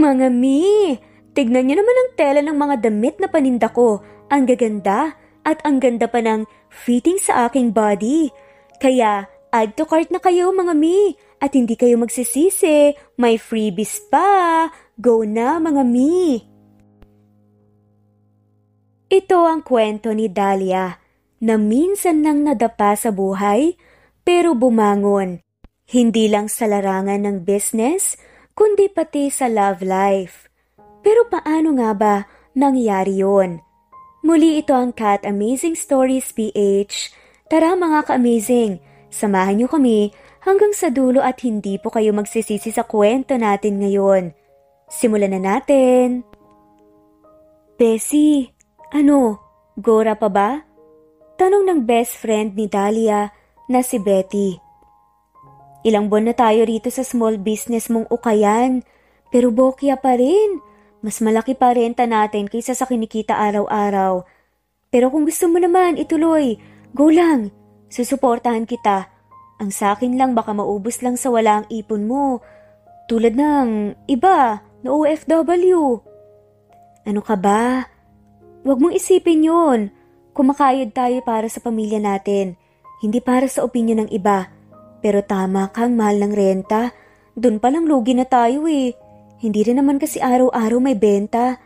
Mga mi, tignan niyo naman ang tela ng mga damit na paninda ko. Ang gaganda at ang ganda pa ng fitting sa aking body. Kaya add to cart na kayo mga mi at hindi kayo magsisisi. May freebies pa. Go na mga mi. Ito ang kwento ni Dahlia na minsan nang nadapa sa buhay pero bumangon. Hindi lang sa larangan ng business kundi pati sa love life. Pero paano nga ba nangyari yun? Muli ito ang Cat Amazing Stories PH. Tara mga ka-amazing, samahan niyo kami hanggang sa dulo at hindi po kayo magsisisi sa kwento natin ngayon. Simulan na natin. Bessie, Gora pa ba? Tanong ng best friend ni Dahlia na si Betty. Ilang buwan na tayo rito sa small business mong ukayan, pero bokya pa rin. Mas malaki pa renta natin kaysa sa kinikita araw-araw. Pero kung gusto mo naman ituloy, go lang. Susuportahan kita. Ang sakin lang baka maubos lang sa walang ipon mo. Tulad ng iba na OFW. Ano ka ba? Huwag mong isipin yun. Kumakayod tayo para sa pamilya natin. Hindi para sa opinyon ng iba. Pero tama kang mahal ng renta. Doon palang lugi na tayo eh. Hindi rin naman kasi araw-araw may benta.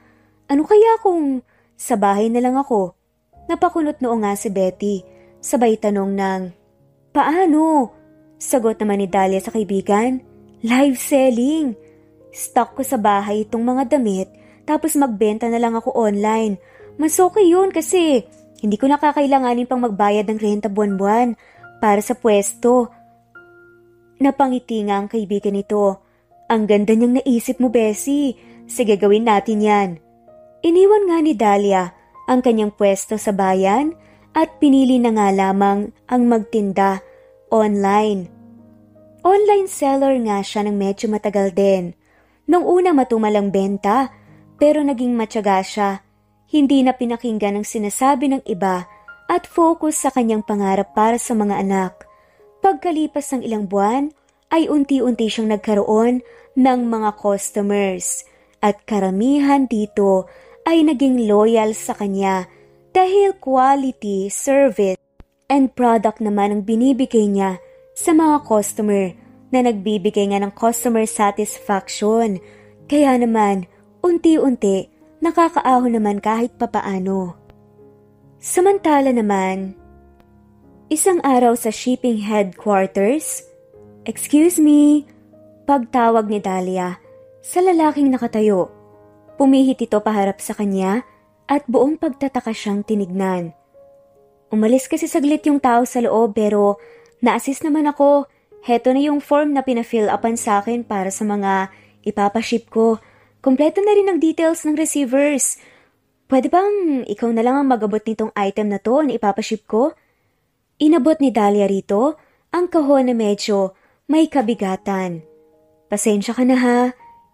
Ano kaya kung sa bahay na lang ako? Napakunot noo nga si Betty. Sabay tanong ng, paano? Sagot naman ni Dahlia sa kaibigan, live selling. Stock ko sa bahay itong mga damit tapos magbenta na lang ako online. Mas okay yun kasi hindi ko nakakailanganin pang magbayad ng renta buwan-buwan para sa pwesto. Napangiti nga ang kaibigan nito. Ang ganda niyang naisip mo, Bessie. Sige, gawin natin yan. Iniwan nga ni Dahlia ang kanyang pwesto sa bayan at pinili na nga lamang ang magtinda online. Online seller nga siya ng medyo matagal din. Nung una matumalang benta, pero naging matyaga siya. Hindi na pinakinggan ang sinasabi ng iba at focus sa kanyang pangarap para sa mga anak. Pagkalipas ng ilang buwan, ay unti-unti siyang nagkaroon ng mga customers at karamihan dito ay naging loyal sa kanya dahil quality, service, and product naman ang binibigay niya sa mga customer na nagbibigay nga ng customer satisfaction. Kaya naman, unti-unti, nakakaahon naman kahit papaano. Samantala naman, isang araw sa shipping headquarters, "Excuse me," pagtawag ni Dahlia sa lalaking nakatayo. Pumihit ito paharap sa kanya at buong pagtataka siyang tinignan. Umalis kasi saglit yung tao sa loob pero na-assist naman ako. Heto na yung form na pina-fill upan sa akin para sa mga ipapaship ko. Kompleto na rin ang details ng receivers. Pwede bang ikaw na lang ang magabot nitong item na to na ipapaship ko? Inabot ni Dahlia rito ang kahon na medyo may kabigatan. Pasensya ka na ha.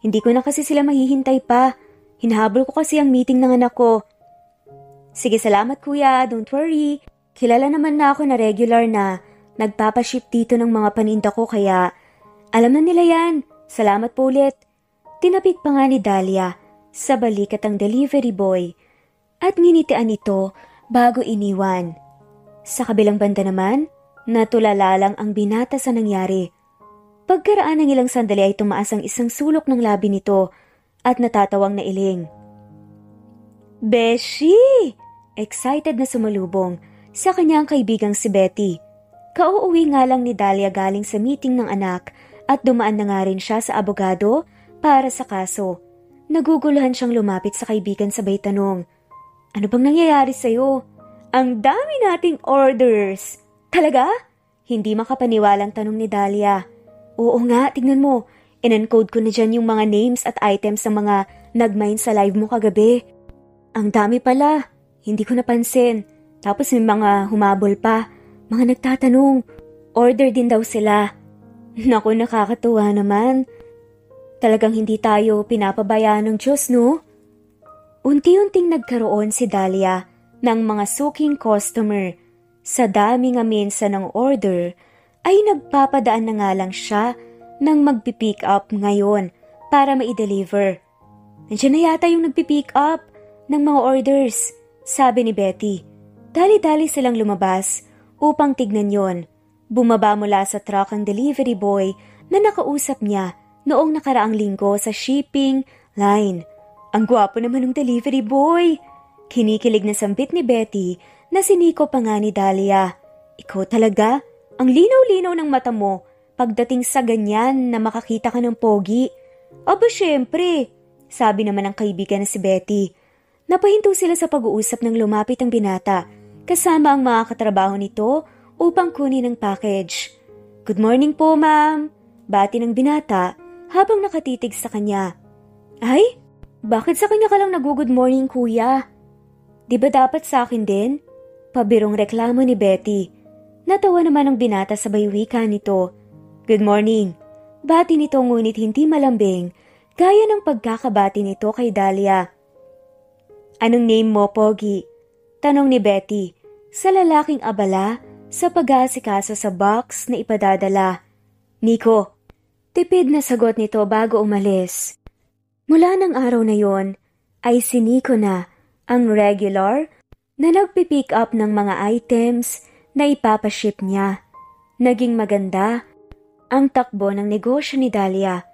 Hindi ko na kasi sila mahihintay pa. Hinahabol ko kasi ang meeting ng anak ko. Sige, salamat kuya. Don't worry. Kilala naman na ako na regular na nagpapaship dito ng mga paninda ko kaya alam na nila yan. Salamat po ulit. Tinapik pa nga ni Dahlia sa balikat ang delivery boy at nginitian ito bago iniwan. Sa kabilang banda naman, natulala lang ang binata sa nangyari. Pagkaraan ng ilang sandali ay tumaas ang isang sulok ng labi nito at natatawang nailing. Beshi! Excited na sumalubong sa kanyang kaibigang si Betty. Kauuwi nga lang ni Dahlia galing sa meeting ng anak at dumaan na nga rin siya sa abogado para sa kaso. Naguguluhan siyang lumapit sa kaibigan sabay tanong, ano bang nangyayari sa'yo? Ang dami nating orders! Talaga? Hindi makapaniwalang tanong ni Dahlia. Oo nga, tignan mo. In-encode ko na dyan yung mga names at items ng mga nag-mine sa live mo kagabi. Ang dami pala. Hindi ko napansin. Tapos may mga humabol pa. Mga nagtatanong. Order din daw sila. Naku, nakakatuwa naman. Talagang hindi tayo pinapabayaan ng Diyos, no? Unti-unting nagkaroon si Dahlia ng mga suking customer. Sa dami nga minsan ng order, ay nagpapadaan na nga lang siya ng magpipick up ngayon para maideliver. Nandiyan na yata yung nagpipick up ng mga orders, sabi ni Betty. Dali-dali silang lumabas upang tignan yon. Bumaba mula sa truck ang delivery boy na nakausap niya noong nakaraang linggo sa shipping line. Ang gwapo naman ng delivery boy. Kinikilig na sambit ni Betty na siniko pa nga ni Dahlia. Ikaw talaga, ang linaw-linaw ng mata mo pagdating sa ganyan na makakita ka ng pogi. Aba syempre, sabi naman ng kaibigan na si Betty. Napahinto sila sa pag-uusap nang lumapit ang binata kasama ang mga katrabaho nito upang kunin ang package. Good morning po, ma'am. Bati ng binata habang nakatitig sa kanya. Ay, bakit sa kanya ka lang nag-good morning, kuya? Di ba dapat sa akin din? Pabirong reklamo ni Betty. Natawa naman ang binata sa baywika nito. Good morning. Bati nito ngunit hindi malambing, gaya ng pagkakabati nito kay Dahlia. Anong name mo, Pogi? Tanong ni Betty, sa lalaking abala sa pag-aasikaso sa box na ipadadala. Nico. Tipid na sagot nito bago umalis. Mula ng araw na yon, ay si Nico na ang regular na nagpipick up ng mga items na ipapaship niya. Naging maganda ang takbo ng negosyo ni Dahlia.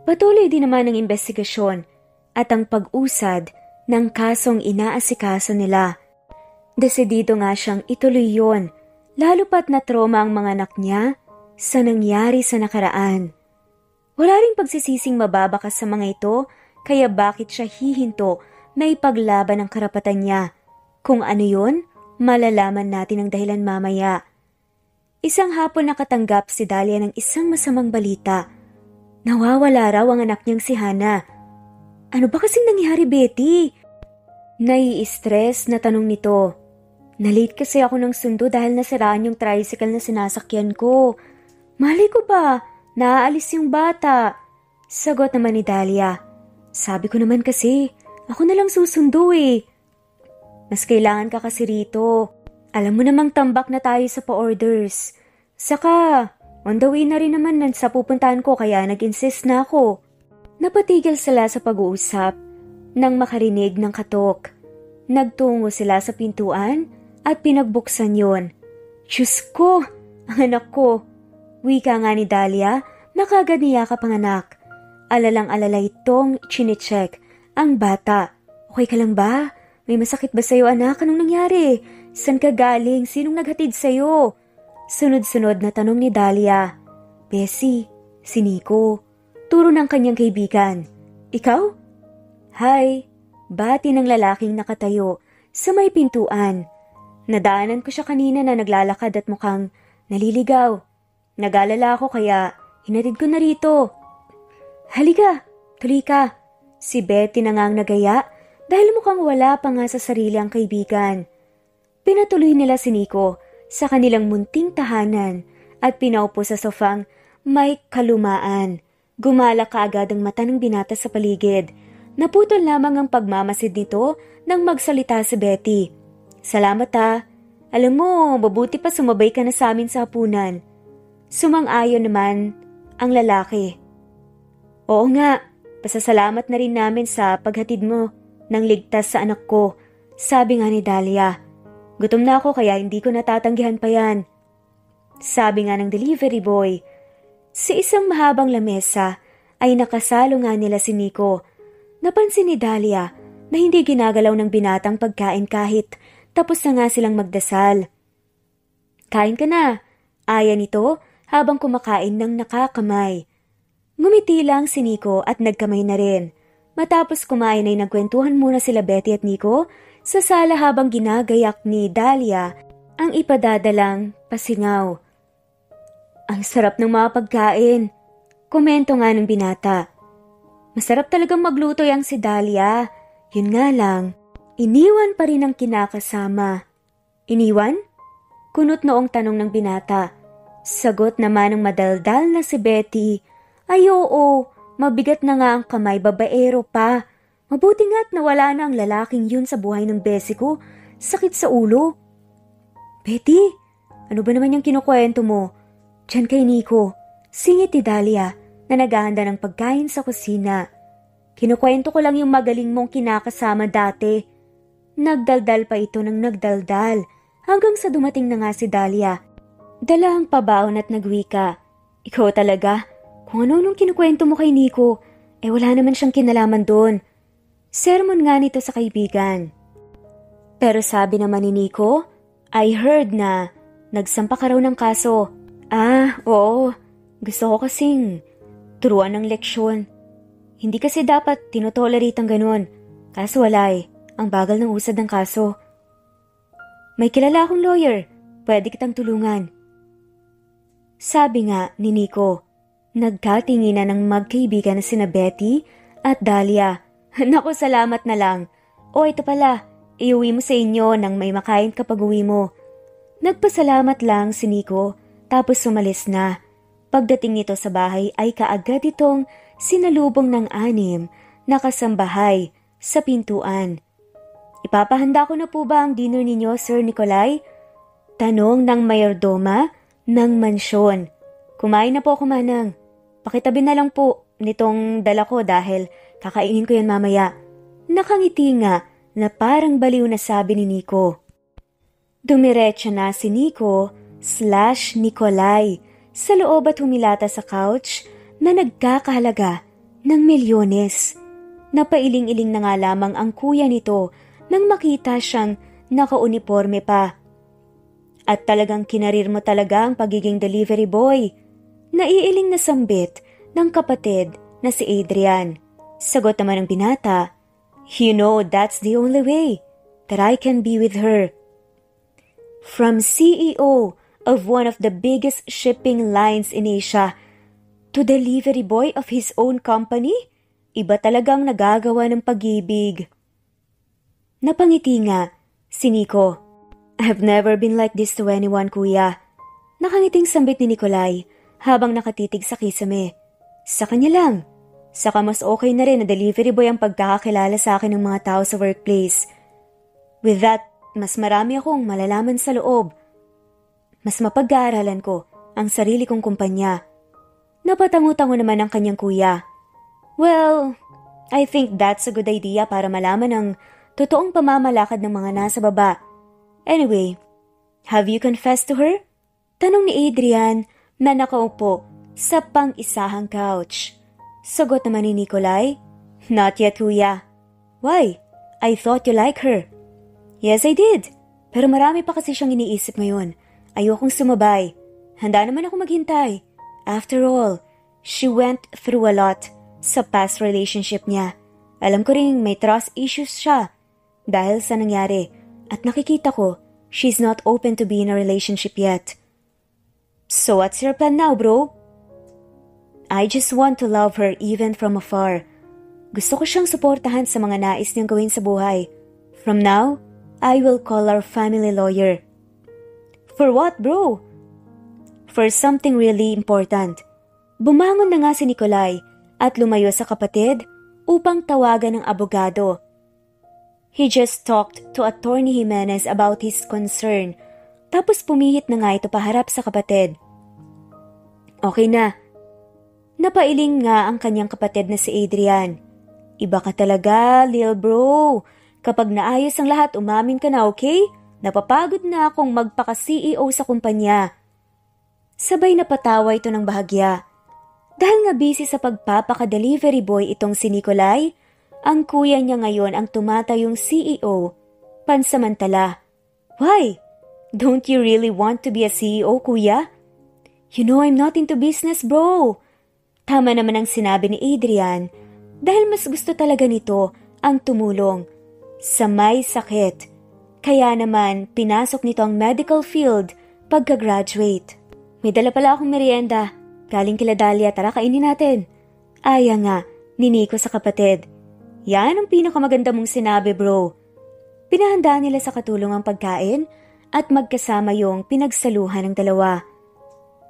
Patuloy din naman ang investigasyon at ang pag-usad ng kasong inaasikaso nila. Desidido nga siyang ituloy yon, lalo pat na trauma ang mga anak niya sa nangyari sa nakaraan. Wala ring pagsisising mababakas sa mga ito, kaya bakit siya hihinto na ipaglaban ang karapatan niya? Kung ano yun, malalaman natin ang dahilan mamaya. Isang hapon nakatanggap si Dahlia ng isang masamang balita. Nawawala raw ang anak niyang si Hana. Ano ba kasing nangyari, Betty? Nai-stress na tanong nito. Nalate kasi ako ng sundo dahil nasiraan yung tricycle na sinasakyan ko. Malay ko ba, naaalis yung bata. Sagot naman ni Dahlia. Sabi ko naman kasi, ako na lang susundo eh. Mas kailangan ka kasi rito. Alam mo namang tambak na tayo sa pa-orders. Saka, on the way na rin naman sa pupuntahan ko kaya nag-insist na ako. Napatigil sila sa pag-uusap nang makarinig ng katok. Nagtungo sila sa pintuan at pinagbuksan yon. Diyos ko, ang anak ko. Wika nga ni Dahlia, nakagad niyakap ang anak. Alalang-alala itong chinecheck ang bata. Okay ka lang ba? May masakit ba sa'yo, anak? Anong nangyari? San ka galing? Sinong naghatid sa'yo? Sunod-sunod na tanong ni Dahlia. Bessie, si Nico. Turo ng kanyang kaibigan. Ikaw? Hi, bati ng lalaking nakatayo sa may pintuan. Nadaanan ko siya kanina na naglalakad at mukhang naliligaw. Nag-alala ako kaya hinatid ko na rito. Halika, tuloy ka. Si Betty na ngang nagaya dahil mukhang wala pa nga sa sarili ang kaibigan. Pinatuloy nila si Nico sa kanilang munting tahanan at pinaupo sa sofang may kalumaan. Gumala kaagad ang mata ng binata sa paligid. Naputol lamang ang pagmamasid nito nang magsalita si Betty. Salamat ha. Alam mo, mabuti pa sumabay ka na sa amin sa hapunan. Sumang-ayon naman ang lalaki. Oo nga, pasasalamat na rin namin sa paghatid mo ng ligtas sa anak ko, sabi nga ni Dahlia. Gutom na ako kaya hindi ko natatanggihan pa yan. Sabi nga ng delivery boy. Sa isang mahabang lamesa ay nakasalo nga nila si Nico. Napansin ni Dahlia na hindi ginagalaw ng binatang pagkain kahit tapos na nga silang magdasal. Kain ka na, aya nito habang kumakain ng nakakamay. Ngumiti lang si Nico at nagkamay na rin. Matapos kumain ay nagkwentuhan muna sila Betty at Nico sa sala habang ginagayak ni Dahlia ang ipadadalang pasingaw. Ang sarap ng mga pagkain, komento nga ng binata. Masarap talagang magluto yang si Dahlia. Yun nga lang, iniwan pa rin ang kinakasama. Iniwan? Kunot noong tanong ng binata. Sagot naman ng madaldal na si Betty. Ay oo, mabigat na nga ang kamay, babaero pa. Mabuti nga't nawala na ang lalaking yun sa buhay ng besi ko. Sakit sa ulo. Betty, ano ba naman yung kinukwento mo? Diyan kay Nico, singit ni Dahlia na naghahanda ng pagkain sa kusina. Kinukwento ko lang yung magaling mong kinakasama dati. Nagdaldal pa ito ng nagdaldal hanggang sa dumating na nga si Dahlia. Dala ang pabaon at nagwika. Ikaw talaga, kung ano nung kinukwento mo kay Nico, wala naman siyang kinalaman doon. Sermon nga nito sa kaibigan. Pero sabi naman ni Nico, I heard na nagsampa ka raw ng kaso. Oo. Gusto ko kasing turuan ng leksyon. Hindi kasi dapat tinotolerate ang ganun. Kaso wala ang bagal ng usad ng kaso. May kilala akong lawyer. Pwede kitang tulungan. Sabi nga ni Nico. Nagkatinginan ng magkaibigan na sina Betty at Dahlia. Naku, salamat na lang. Ito pala, iuwi mo sa inyo nang may makain kapag uwi mo. Nagpasalamat lang si Nico tapos sumalis na. Pagdating nito sa bahay ay kaagad itong sinalubong ng 6 na kasambahay sa pintuan. Ipapahanda ko na po ba ang dinner ninyo, Sir Nikolai? Tanong ng mayordoma ng mansyon. Kumain na po ako, Manang. Pakitabi na lang po nitong dala ko dahil kakainin ko yan mamaya. Nakangiti nga na parang baliw na sabi ni Nico. Dumiretso na si Nico/Nikolai sa loob at humilata sa couch na nagkakahalaga ng milyones. Napailing-iling na nga lamang ang kuya nito nang makita siyang nakauniforme pa. At talagang kinarir mo talaga ang pagiging delivery boy. Naiiling na sambit ng kapatid na si Adrian. Sagot naman ng binata, You know that's the only way that I can be with her. From CEO of one of the biggest shipping lines in Asia to delivery boy of his own company, iba talagang nagagawa ng pag-ibig. Napangiti nga si Nico. I've never been like this to anyone, kuya. Nakangiting sambit ni Nikolai habang nakatitig sa kisame. Sa kanya lang. Saka mas okay na rin na delivery boy ang pagkakakilala sa akin ng mga tao sa workplace. With that, mas marami akong malalaman sa loob. Mas mapag-aaralan ko ang sarili kong kumpanya. Napatango-tango naman ang kanyang kuya. Well, I think that's a good idea para malaman ang totoong pamamalakad ng mga nasa baba. Anyway, have you confessed to her? Tanong ni Adrian na nakaupo sa pang-isahang couch. Sagot naman ni Nikolai, Not yet, kuya. Why? I thought you like her. Yes, I did. Pero marami pa kasi siyang iniisip ngayon. Ayokong sumabay. Handa naman ako maghintay. After all, she went through a lot sa past relationship niya. Alam ko rin may trust issues siya dahil sa nangyari. At nakikita ko, she's not open to be in a relationship yet. So what's your plan now, bro? I just want to love her even from afar. Gusto ko siyang suportahan sa mga nais niyang gawin sa buhay. From now, I will call our family lawyer. For what, bro? For something really important. Bumangon na nga si Nikolai at lumayo sa kapatid upang tawagan ng abogado. He just talked to Attorney Jimenez about his concern, tapos pumihit na nga ito paharap sa kapatid. Okay na. Napailing nga ang kanyang kapatid na si Adrian. Iba ka talaga, lil bro. Kapag naayos ang lahat, umamin ka na, okay? Napapagod na akong magpaka-CEO sa kumpanya. Sabay napatawa ito ng bahagya. Dahil nga busy sa pagpapaka-delivery boy itong si Nikolai, ang kuya niya ngayon ang tumatayong CEO, pansamantala. Why? Don't you really want to be a CEO, kuya? You know I'm not into business, bro. Tama naman ang sinabi ni Adrian dahil mas gusto talaga nito ang tumulong sa may sakit. Kaya naman pinasok nito ang medical field pagka-graduate. May dala pala akong merienda. Galing kila Dahlia, tara kainin natin. Aya nga ni Nico sa kapatid. Yan ang pinakamaganda mong sinabi, bro. Pinahanda nila sa katulong ang pagkain at magkasama yung pinagsaluhan ng dalawa.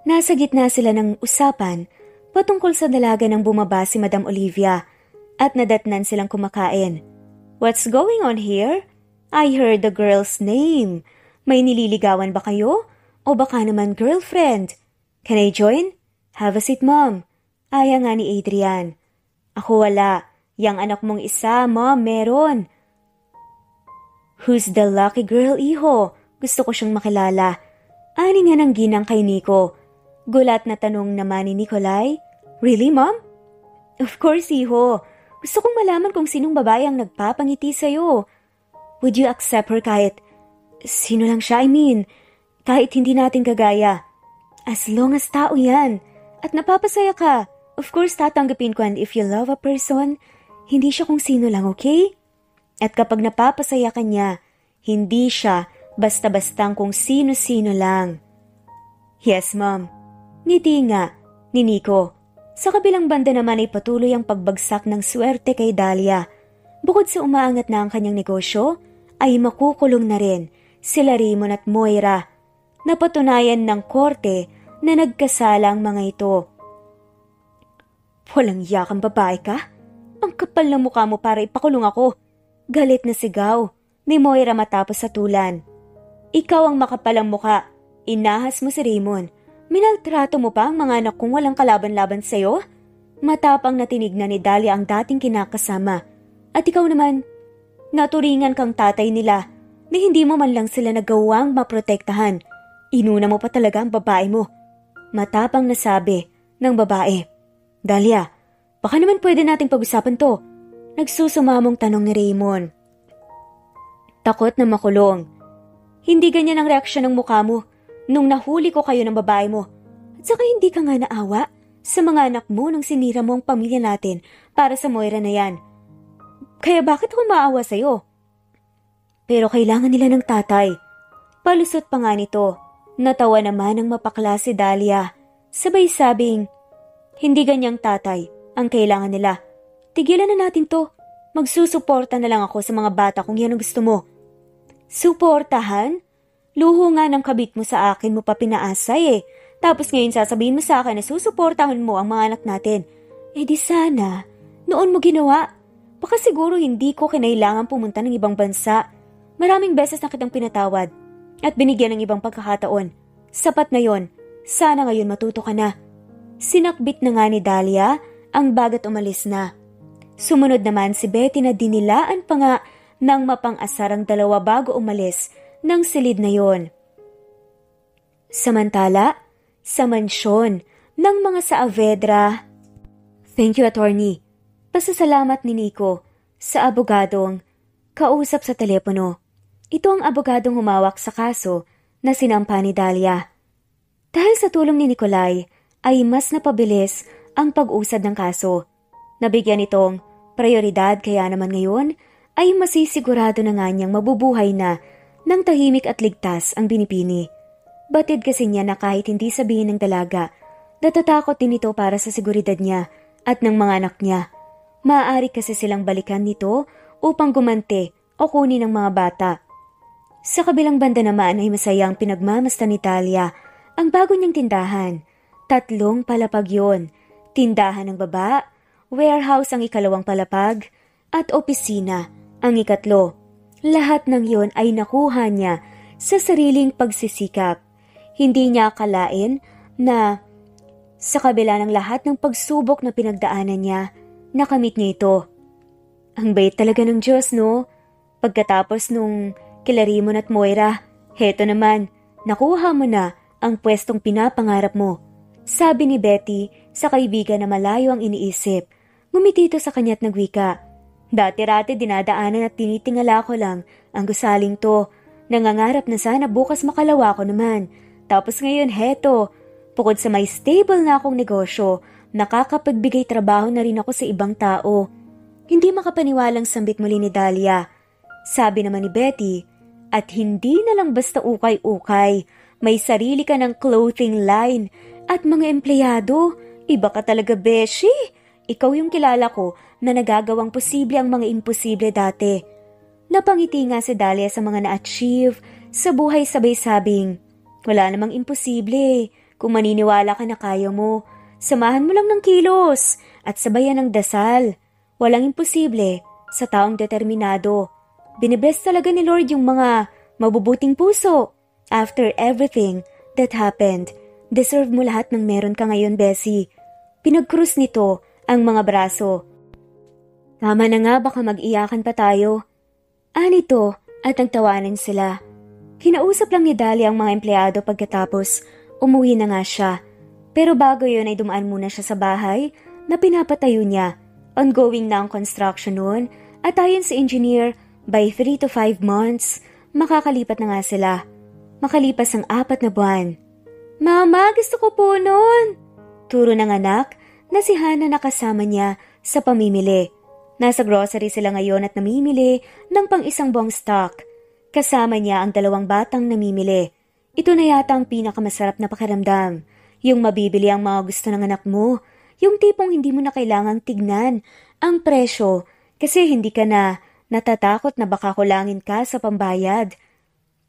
Nasa gitna sila ng usapan patungkol sa dalaga ng bumaba si Madam Olivia at nadatnan silang kumakain. What's going on here? I heard the girl's name. May nililigawan ba kayo? O baka naman girlfriend? Can I join? Have a seat, mom. Aya nga ni Adrian. Ako wala. Yang anak mong isa, Mom, meron. Who's the lucky girl, iho? Gusto ko siyang makilala. Ani nga ng ginang kay Nico. Gulat na tanong naman ni Nikolai. Really, Mom? Of course, iho. Gusto kong malaman kung sinong babae ang nagpapangiti sa'yo. Would you accept her kahit sino lang siya? Kahit hindi natin kagaya. As long as tao yan. At napapasaya ka. Of course, tatanggapin ko, and if you love a person, hindi siya kung sino lang, okay? At kapag napapasaya ka niya, hindi siya basta-bastang kung sino-sino lang. Yes, Mom. Ngiti nga ni Nico. Sa kabilang banda naman ay patuloy ang pagbagsak ng swerte kay Dahlia. Bukod sa umaangat na ang kanyang negosyo, ay makukulong na rin sila Raymond at Moira. Napatunayan ng korte na nagkasala ang mga ito. Walang yakang babae ka? Ang kapal ng mukha mo para ipakulong ako. Galit na sigaw ni Moira matapos satulan. Ikaw ang makapalang mukha. Inahas mo si Raymond. Minaltrato mo pa ang mga anak kong walang kalaban-laban sa'yo? Matapang na tinignan ni Dahlia ang dating kinakasama. At ikaw naman, naturingan kang tatay nila na hindi mo man lang sila nagawang maprotektahan. Inuna mo pa talaga ang babae mo. Matapang na sabi ng babae. Dahlia, baka naman pwede nating pag-usapan to. Nagsusumamong tanong ni Raymond. Takot na makulong. Hindi ganyan ang reaksyon ng mukha mo nung nahuli ko kayo ng babae mo. At saka hindi ka nga naawa sa mga anak mo nung sinira mo ang pamilya natin para sa Moira na yan. Kaya bakit ako maawa sa'yo? Pero kailangan nila ng tatay. Palusot pa nga nito. Natawa naman ang mapakla si Dahlia. Sabay sabing, hindi ganyang tatay ang kailangan nila. Tigilan na natin to. Magsusuporta na lang ako sa mga bata kung yan ang gusto mo. Suportahan? Luho nga ng kabit mo sa akin mo pa pinaasay eh. Tapos ngayon sasabihin mo sa akin na susuportahan mo ang mga anak natin. Eh di sana, noon mo ginawa. Baka siguro hindi ko kinailangan pumunta ng ibang bansa. Maraming beses na kitang pinatawad at binigyan ng ibang pagkakataon. Sapat na yon. Sana ngayon matuto ka na. Sinakbit na nga ni Dahlia ang bagat umalis na. Sumunod naman si Betty na dinilaan pa nga ng mapang-asar ang dalawa bago umalis ng silid na yon. Samantala, sa mansyon ng mga Saavedra. Thank you, attorney. Pasasalamat ni Nico sa abogadong kausap sa telepono. Ito ang abogadong humawak sa kaso na sinampa ni Dahlia. Dahil sa tulong ni Nikolai, ay mas napabilis ang pag-usad ng kaso. Nabigyan itong prioridad kaya naman ngayon ay masisigurado na nga niyang mabubuhay na ng tahimik at ligtas ang binipini. Batid kasi niya na kahit hindi sabihin ng dalaga, natatakot din ito para sa seguridad niya at ng mga anak niya. Maaari kasi silang balikan nito upang gumante o kunin ng mga bata. Sa kabilang banda naman ay masayang pinagmamasta ni Dahlia ang bago niyang tindahan. 3 palapag yon. Tindahan ng baba, warehouse ang 2 palapag, at opisina ang 3. Lahat ng yon ay nakuha niya sa sariling pagsisikap. Hindi niya akalain na sa kabila ng lahat ng pagsubok na pinagdaanan niya, nakamit niya ito. Ang bait talaga ng Diyos, no? Pagkatapos nung kila Raymond at Moira, heto naman, nakuha mo na ang pwestong pinapangarap mo. Sabi ni Betty sa kaibigan na malayo ang iniisip. Ngumiti ito sa kanya't nagwika. Dati-rati dinadaanan at tinitingala ko lang ang gusaling to. Nangangarap na sana bukas makalawa ko naman. Tapos ngayon heto, bukod sa may stable na akong negosyo, nakakapagbigay trabaho na rin ako sa ibang tao. Hindi makapaniwalang sambit muli ni Dahlia. Sabi naman ni Betty, at hindi na lang basta ukay-ukay. May sarili ka ng clothing line at mga empleyado. Iba ka talaga, Beshi. Ikaw yung kilala ko na nagagawang posible ang mga imposible dati. Napangiti nga si Dahlia sa mga na-achieve sa buhay sabay sabing, wala namang imposible. Kung maniniwala ka na kaya mo, samahan mo lang ng kilos at sabayan ng dasal. Walang imposible sa taong determinado. Binibless talaga ni Lord yung mga mabubuting puso. After everything that happened, deserve mo lahat ng meron ka ngayon, Bessie. Pinagkrus nito ang mga braso. Tama na nga, baka mag-iyakan pa tayo. Nito at nagtawanan sila. Kinausap lang ni Dali ang mga empleyado pagkatapos umuwi na nga siya. Pero bago yun ay dumaan muna siya sa bahay na pinapatayo niya. Ongoing na ang construction noon at ayon sa engineer, by 3 to 5 months, makakalipat na nga sila. Makalipas ang 4 na buwan. Mama, gusto ko po noon! Turo ng anak na si Hana nakasama niya sa pamimili. Nasa grocery sila ngayon at namimili ng pang-isang buwang stock. Kasama niya ang 2 batang namimili. Ito na yata ang pinakamasarap na pakiramdam. Yung mabibili ang mga gusto ng anak mo. Yung tipong hindi mo na kailangang tignan ang presyo kasi hindi ka na natatakot na baka kulangin ka sa pambayad.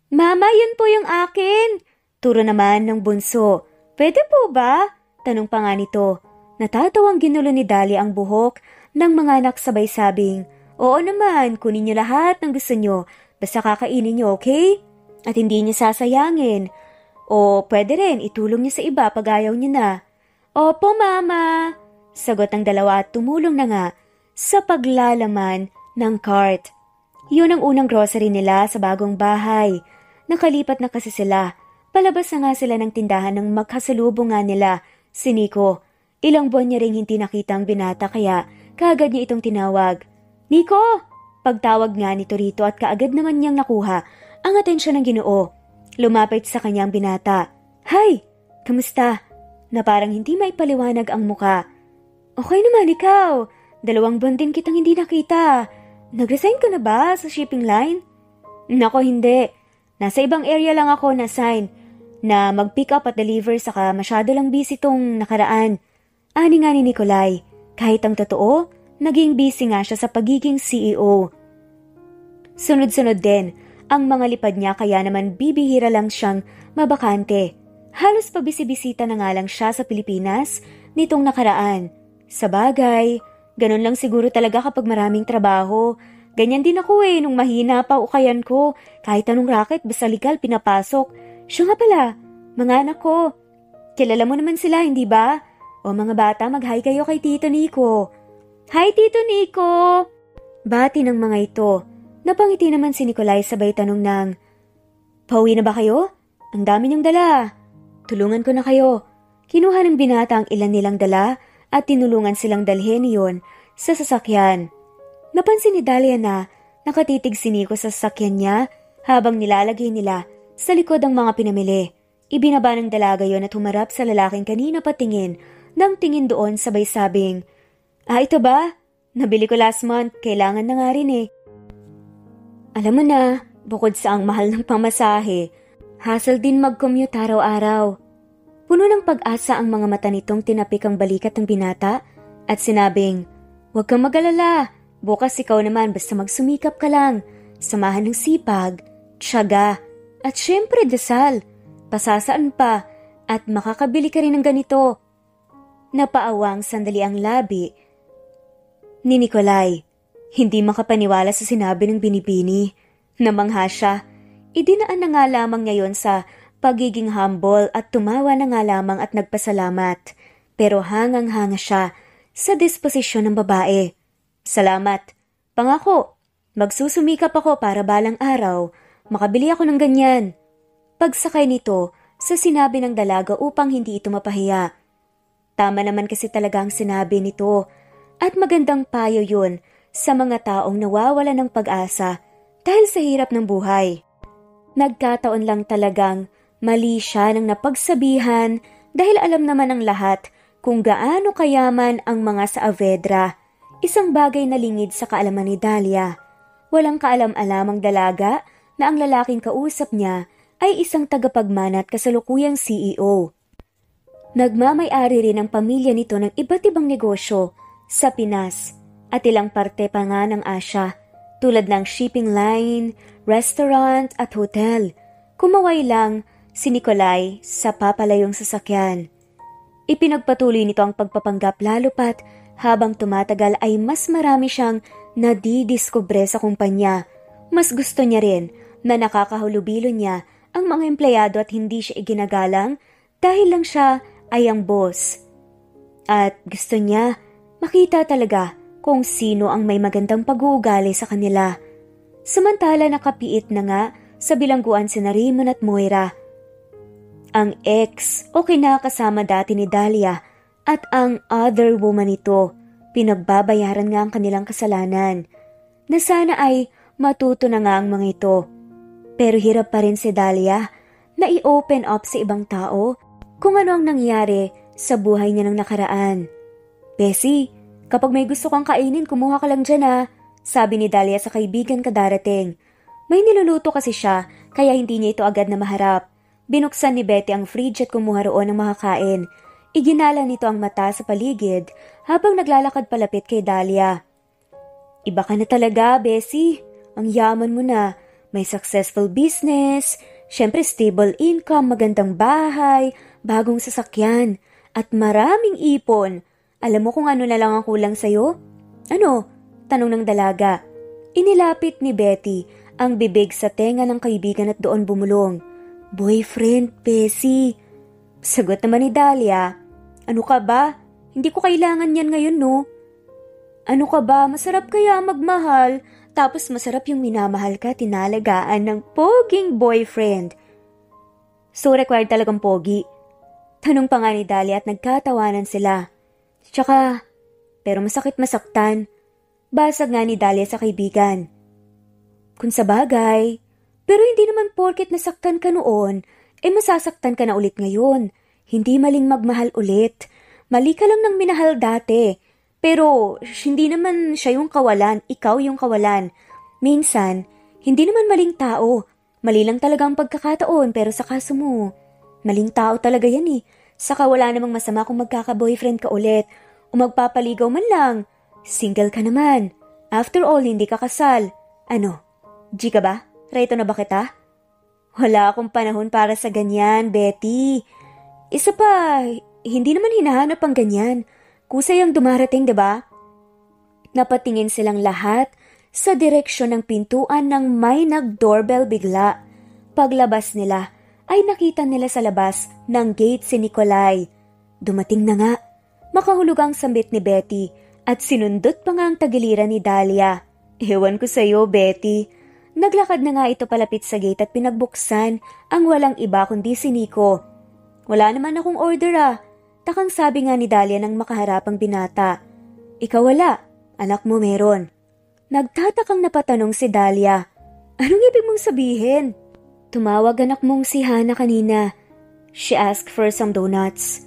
Mama, yun po yung akin! Turo naman ng bunso. Pwede po ba? Tanong pa nga nito. Natatawang ginulo ni Dali ang buhok ng mga anak sabay sabing, oo naman, kunin niyo lahat ng gusto niyo, basta kakainin niyo, okay? At hindi niyo sasayangin. O pwede rin, itulong niyo sa iba pag ayaw niyo na. Opo, Mama! Sagot ng dalawa at tumulong na nga sa paglalaman ng cart. Yun ang unang grocery nila sa bagong bahay. Nakalipat na kasi sila. Palabas na nga sila ng tindahan ng magkasalubong nga nila, si Nico. Ilang buwan niya ring hindi nakita ang binata kaya kaagad niya itong tinawag. Nico! Pagtawag nga nito rito at kaagad naman niyang nakuha ang atensyon ng Ginoo. Lumapit sa kanyang binata. Hi! Kamusta? Na parang hindi maipaliwanag ang muka. Okay naman ikaw. 2 buwan din kitang hindi nakita. Nag-resign ka na ba sa shipping line? Nako hindi. Nasa ibang area lang ako na-sign na mag-pick up at deliver saka masyado lang busy tong nakaraan. Ani nga ni Nikolai. Kahit ang totoo, naging busy nga siya sa pagiging CEO. Sunod-sunod din ang mga lipad niya kaya naman bibihira lang siyang mabakante. Halos pabisi-bisita na nga lang siya sa Pilipinas nitong nakaraan. Sa bagay, ganun lang siguro talaga kapag maraming trabaho. Ganyan din ako nung mahina pa ukayan ko. Kahit anong racket basta legal pinapasok. Siya nga pala, mga anak ko. Kilala mo naman sila, hindi ba? O mga bata, mag-hi kayo kay Tito Nico. Hi, Tito Nico! Bati ng mga ito. Napangiti naman si Nikolai sabay tanong ng, pauwi na ba kayo? Ang dami niyong dala. Tulungan ko na kayo. Kinuha ng binata ang ilan nilang dala at tinulungan silang dalhin iyon sa sasakyan. Napansin ni Dahlia na nakatitig si Nico sa sasakyan niya habang nilalagay nila sa likod ang mga pinamili. Ibinaba ng dalaga yon at humarap sa lalaking kanina patingin nang tingin doon sabay sabing, ito ba? Nabili ko last month, kailangan na nga rin Alam mo na, bukod sa ang mahal ng pamasahe, hassle din mag-commute araw-araw. Puno ng pag-asa ang mga mata nitong tinapik ang balikat ng binata at sinabing, huwag kang mag-alala, bukas ikaw naman basta magsumikap ka lang, samahan ng sipag, tiyaga, at syempre dasal, pasasaan pa at makakabili ka rin ng ganito. Napaawang sandali ang labi ni Nikolai. Hindi makapaniwala sa sinabi ng binibini. Namangha siya. Idinaan na nga lamang ngayon sa pagiging humble at tumawa na nga lamang at nagpasalamat. Pero hangang-hanga siya sa disposisyon ng babae. Salamat. Pangako, magsusumikap ako para balang araw makabili ako ng ganyan. Pagsakay nito sa sinabi ng dalaga upang hindi ito mapahiya. Tama naman kasi talaga ang sinabi nito at magandang payo yun sa mga taong nawawala ng pag-asa dahil sa hirap ng buhay. Nagkataon lang talagang mali siya ng napagsabihan dahil alam naman ng lahat kung gaano kayaman ang mga Saavedra. Isang bagay na lingid sa kaalaman ni Dahlia. Walang kaalam-alamang dalaga na ang lalaking kausap niya ay isang tagapagmana at kasalukuyang CEO. Nagmamay-ari rin ang pamilya nito ng iba't ibang negosyo sa Pinas at ilang parte pa nga ng Asia tulad ng shipping line, restaurant at hotel. Kumaway lang si Nikolai sa papalayong sasakyan. Ipinagpatuloy nito ang pagpapanggap lalo pat habang tumatagal ay mas marami siyang nadidiskubre sa kumpanya. Mas gusto niya rin na nakakahulubilo niya ang mga empleyado at hindi siya iginagalang dahil lang siya ay ang boss. At gusto niya makita talaga kung sino ang may magandang pag-uugali sa kanila. Samantala nakapiit na nga sa bilangguan sina Raymond at Moira. Ang ex o kinakasama dati ni Dahlia at ang other woman nito, pinagbabayaran nga ang kanilang kasalanan, na sana ay matuto na nga ang mga ito. Pero hirap pa rin si Dahlia na i-open up sa ibang tao kung ano ang nangyari sa buhay niya ng nakaraan. Bessie, kapag may gusto kang kainin, kumuha ka lang dyan ah, sabi ni Dahlia sa kaibigan kadarating. May niluluto kasi siya, kaya hindi niya ito agad na maharap. Binuksan ni Betty ang fridge at kumuha roon ng makakain. Iginala nito ang mata sa paligid habang naglalakad palapit kay Dahlia. Iba ka na talaga, Bessie. Ang yaman mo na. May successful business, syempre stable income, magandang bahay, bagong sasakyan, at maraming ipon. Alam mo kung ano na lang ang kulang sa'yo? Ano? Tanong ng dalaga. Inilapit ni Betty ang bibig sa tenga ng kaibigan at doon bumulong. Boyfriend, Bessie. Sagot naman ni Dahlia. Ano ka ba? Hindi ko kailangan yan ngayon, no? Ano ka ba? Masarap kaya magmahal. Tapos masarap yung minamahal ka, tinalagaan ng poging boyfriend. So required talagang pogi. Tanong pa nga ni Dahlia at nagkatawanan sila. Tsaka, pero masakit masaktan. Basag nga ni Dahlia sa kaibigan. Kung sa bagay, pero hindi naman porket nasaktan ka noon, masasaktan ka na ulit ngayon. Hindi maling magmahal ulit. Mali ka lang ng minahal dati. Pero hindi naman siya yung kawalan, ikaw yung kawalan. Minsan, hindi naman maling tao. Mali lang talaga ang pagkakataon, pero sa kaso mo, maling tao talaga yan eh. Saka wala namang masama kung magkaka-boyfriend ka ulit o magpapaligaw man lang. Single ka naman. After all, hindi ka kasal. Ano, G ka ba? Reto na ba kita? Wala akong panahon para sa ganyan, Betty. Isa pa, hindi naman hinahanap ang ganyan. Kusay ang dumarating, diba? Napatingin silang lahat sa direksyon ng pintuan nang may nag-doorbell bigla. Paglabas nila, ay nakita nila sa labas ng gate si Nikolai. Dumating na nga. Makahulog ang sambit ni Betty at sinundot pa nga ang tagiliran ni Dahlia. Ewan ko sa'yo, Betty. Naglakad na nga ito palapit sa gate at pinagbuksan ang walang iba kundi si Nico. Wala naman akong order ah. Takang sabi nga ni Dahlia nang makaharapang binata. Ikaw wala, anak mo meron. Nagtatakang napatanong si Dahlia. Anong ibig mong sabihin? Tumawag anak mong si Hana kanina. She asked for some donuts.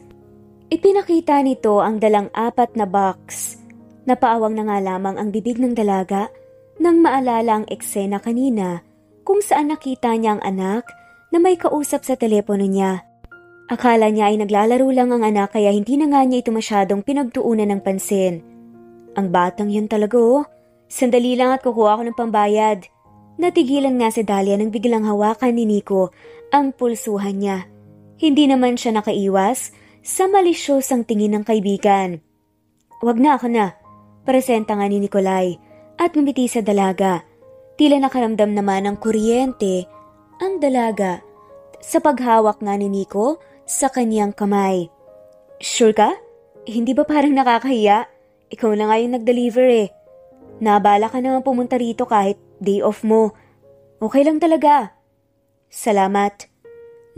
Ipinakita nito ang dalang 4 na box. Napaawang na nga lamang ang bibig ng dalaga nang maalala ang eksena kanina kung saan nakita niya ang anak na may kausap sa telepono niya. Akala niya ay naglalaro lang ang anak kaya hindi na nga niya ito masyadong pinagtuunan ng pansin. Ang batang yun talaga oh. Sandali lang at kukuha ko ng pambayad. Natigilan nga si Dahlia nang biglang hawakan ni Nico ang pulsuhan niya. Hindi naman siya nakaiwas sa malisyosang tingin ng kaibigan. Wag na ako na, presenta nga ni Nikolai at ngumiti sa dalaga. Tila nakaramdam naman ng kuryente ang dalaga sa paghawak nga ni Nico sa kanyang kamay. Sure ka? Hindi ba parang nakakahiya? Ikaw na nga yung nag-deliver eh. Nabala ka naman pumunta rito kahit day off mo. Okay lang talaga. Salamat.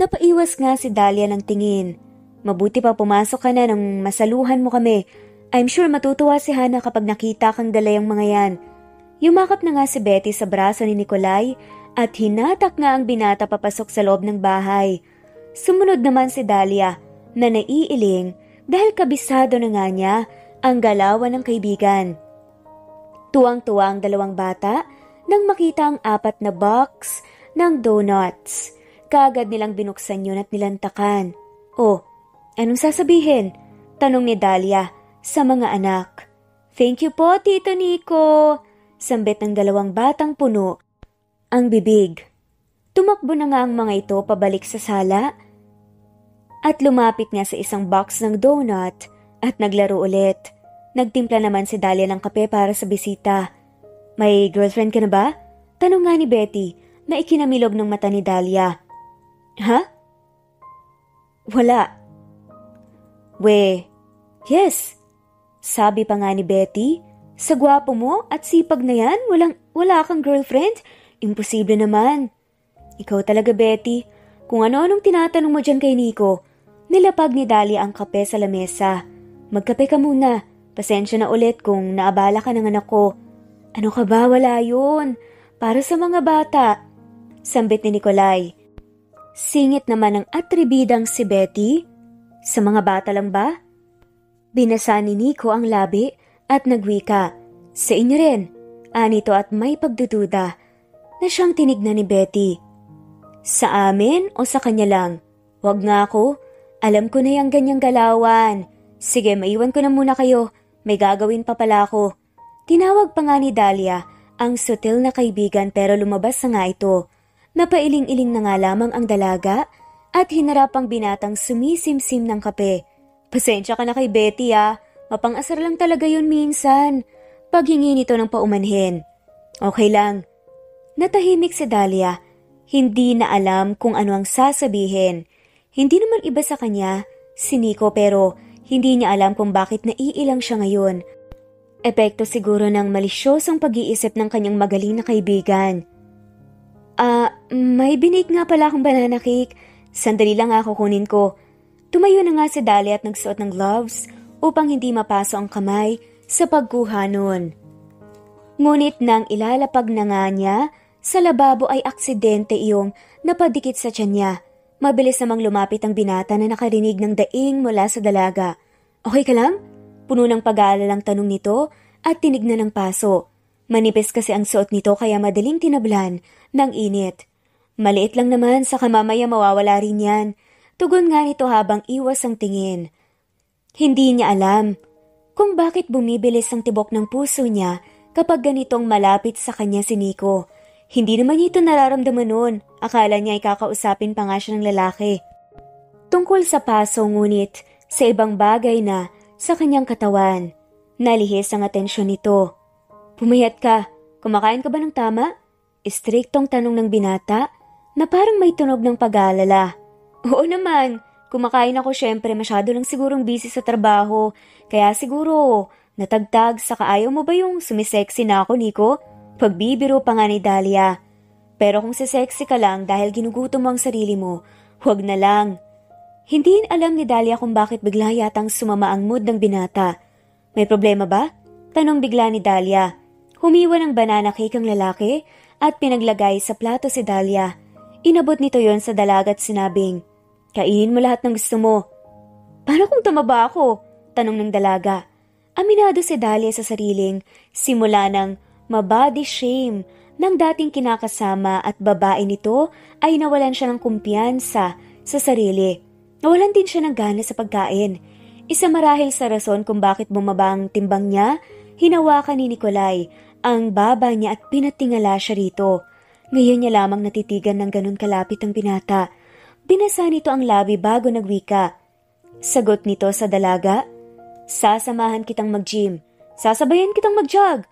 Napaiwas nga si Dahlia ng tingin. Mabuti pa pumasok ka na nang masaluhan mo kami. I'm sure matutuwa si Hana kapag nakita kang dala yung mga yan. Yumakap na nga si Betty sa braso ni Nikolai at hinatak nga ang binata papasok sa loob ng bahay. Sumunod naman si Dahlia na naiiling dahil kabisado na nga niya ang galawan ng kaibigan. Tuwang-tuwa ang dalawang bata nang makita ang 4 na box ng donuts. Kaagad nilang binuksan yun at nilantakan. Oh, anong sasabihin? Tanong ni Dahlia sa mga anak. Thank you po, Tito Nico. Sambit ng dalawang batang puno ang bibig. Tumakbo na nga ang mga ito pabalik sa sala at lumapit nga sa isang box ng donut at naglaro ulit. Nagtimpla naman si Dahlia ng kape para sa bisita. May girlfriend ka na ba? Tanong nga ni Betty na ikinamilog ng mata ni Dahlia. Ha? Wala. Yes. Sabi pa nga ni Betty Sa gwapo mo at sipag na yan, wala kang girlfriend? Imposible naman. Ikaw talaga, Betty. Kung ano-anong tinatanong mo dyan kay Nico. Nilapag ni Dahlia ang kape sa lamesa. Magkape ka muna. Pasensya na ulit kung naabala ka ng anak ko. Ano ka ba? Wala yun. Para sa mga bata. Sambit ni Nikolay. Singit naman ng atribidang si Betty. Sa mga bata lang ba? Binasa ni Nico ang labi at nagwika. Sa inyo rin. Anito at may pagdududa na siyang tinignan ni Betty. Sa amin o sa kanya lang? Wag nga ako. Alam ko na yung ganyang galawan. Sige, maiwan ko na muna kayo. May gagawin pa pala ako. Tinawag pa nga ni Dahlia ang sutil na kaibigan pero lumabas na nga ito. Napailing-iling na nga lamang ang dalaga at hinarap ang binatang sumisimsim ng kape. Pasensya ka na kay Betty Mapang-asar lang talaga yun minsan. Paghingi nito ng paumanhin. Okay lang. Natahimik si Dahlia. Hindi na alam kung ano ang sasabihin. Hindi naman iba sa kanya, si Nico, pero hindi niya alam kung bakit naiilang siya ngayon. Epekto siguro ng malisyosong pag-iisip ng kanyang magaling na kaibigan. May binig nga pala akong banana cake. Sandali lang kukunin ko. Tumayo na nga si Dahlia at nagsuot ng gloves upang hindi mapaso ang kamay sa pagkuha nun. Ngunit nang ilalapag na nga niya, sa lababo ay aksidente iyong napadikit sa tiyan niya. Mabilis namang lumapit ang binata na nakarinig ng daing mula sa dalaga. Okay ka lang? Puno ng pag-aalalang tanong nito at tinignan ng paso. Manipis kasi ang suot nito kaya madaling tinablan ng init. Maliit lang naman, saka mamaya mawawala rin yan. Tugon nga nito habang iwas ang tingin. Hindi niya alam kung bakit bumibilis ang tibok ng puso niya kapag ganitong malapit sa kanya si Nico. Hindi naman niya ito nararamdaman noon. Akala niya ay kakausapin pa nga siya ng lalaki. Tungkol sa paso ngunit sa ibang bagay na sa kanyang katawan. Nalihis ang atensyon nito. Pumayat ka. Kumakain ka ba ng tama? Istriktong tanong ng binata na parang may tunog ng pag-aalala. Oo naman. Kumakain ako, syempre masyado lang sigurong busy sa trabaho. Kaya siguro natagtag saka ayaw mo ba yung sumisexy na ako, Nico? Pagbibiro pa nga ni Dahlia. Pero kung sisexy ka lang dahil ginugutom mo ang sarili mo, huwag na lang. Hindi alam ni Dahlia kung bakit bigla yatang sumama ang mood ng binata. May problema ba? Tanong bigla ni Dahlia. Humiwa ng banana cake ang lalaki at pinaglagay sa plato si Dahlia. Inabot nito yon sa dalaga at sinabing, kainin mo lahat ng gusto mo. Paano kung tumaba ako? Tanong ng dalaga. Aminado si Dahlia sa sariling simula ng mabody shame ng dating kinakasama at babae nito ay nawalan siya ng kumpiyansa sa sarili. Nawalan din siya ng gana sa pagkain. Isa marahil sa rason kung bakit bumaba ang timbang niya, hinawakan ni Nikolay ang baba niya at pinatingala siya rito. Ngayon niya lamang natitigan ng ganun kalapit ang binata. Binasa nito ang labi bago nagwika. Sagot nito sa dalaga, sasamahan kitang mag-gym. Sasabayan kitang mag-jog.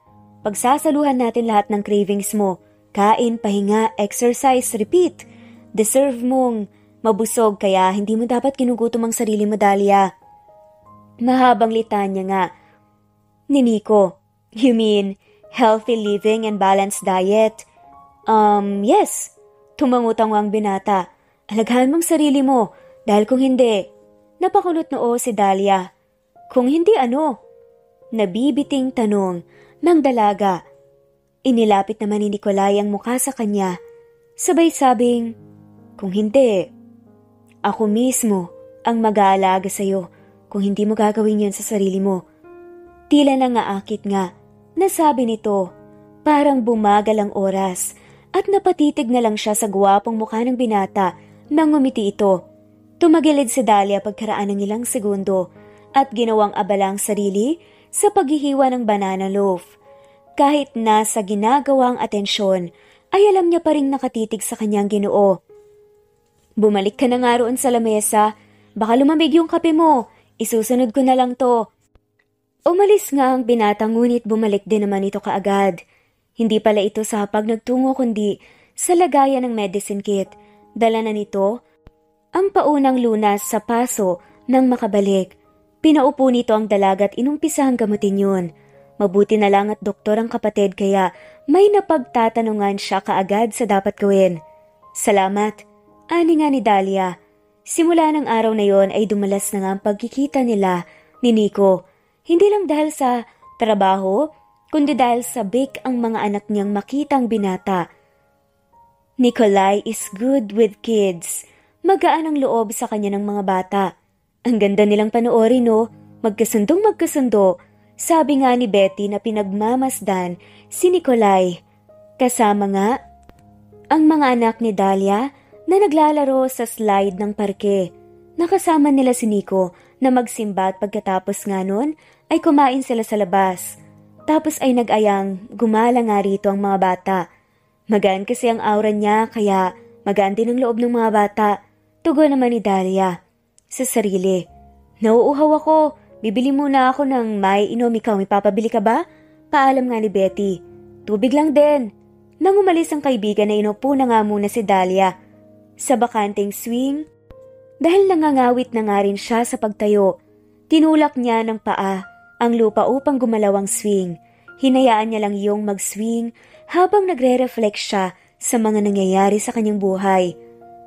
Pagsasaluhan natin lahat ng cravings mo. Kain, pahinga, exercise, repeat. Deserve mong mabusog kaya hindi mo dapat ginugutom ang sarili mo, Dahlia. Mahabang litanya nga ni Nico. You mean healthy living and balanced diet? Yes. Tumangutang ang binata. Alaghan mong sarili mo dahil kung hindi, napakulot noo si Dahlia. Kung hindi ano? Nabibiting tanong ng dalaga. Inilapit naman ni Nikolay ang mukha sa kanya. Sabay sabing, kung hindi, ako mismo ang mag-aalaga sa'yo kung hindi mo gagawin yun sa sarili mo. Tila nangaakit nga, nasabi nito, parang bumagal ang oras at napatitig na lang siya sa guwapong mukha ng binata nang ngumiti ito. Tumagilid si Dahlia pagkaraan ng ilang segundo at ginawang abala ang sarili sa paghihiwa ng banana loaf. Kahit nasa ginagawang atensyon, ay alam niya pa rin nakatitig sa kanyang Ginoo. Bumalik ka na nga roon sa lamesa. Baka lumamig yung kape mo. Isusunod ko na lang to. Umalis nga ang binata ngunit bumalik din naman ito kaagad. Hindi pala ito sa hapag nagtungo kundi sa lagayan ng medicine kit. Dala na nito ang paunang lunas sa paso nang makabalik. Pinaupo nito ang dalaga at inumpisahang gamutin yun. Mabuti na lang at doktor ang kapatid kaya may napagtatanungan siya kaagad sa dapat gawin. Salamat, ani nga ni Dahlia. Simula ng araw na yon ay dumalas na nga ang pagkikita nila ni Nico. Hindi lang dahil sa trabaho, kundi dahil sa bake ang mga anak niyang makitang binata. Nikolai is good with kids. Magaan ang loob sa kanya ng mga bata. Ang ganda nilang panoorin, no? Magkasundo. Sabi nga ni Betty na pinagmamasdan si Nikolai. Kasama nga ang mga anak ni Dahlia na naglalaro sa slide ng parke. Nakasama nila si Nico na magsimba at pagkatapos nga nun ay kumain sila sa labas. Tapos ay nag-ayang gumala nga rito ang mga bata. Magaan kasi ang aura niya kaya magaan din ang loob ng mga bata. Tugon naman ni Dahlia sa sarili. Nauuhaw ako. Bibili muna ako ng may inom. Ikaw, may papabili ka ba? Paalam nga ni Betty. Tubig lang din. Nang umalis ang kaibigan na inupo na nga muna si Dahlia sa bakanting swing. Dahil nangangawit na nga rin siya sa pagtayo, tinulak niya ng paa ang lupa upang gumalaw ang swing. Hinayaan niya lang yung mag-swing habang nagre-reflect siya sa mga nangyayari sa kanyang buhay.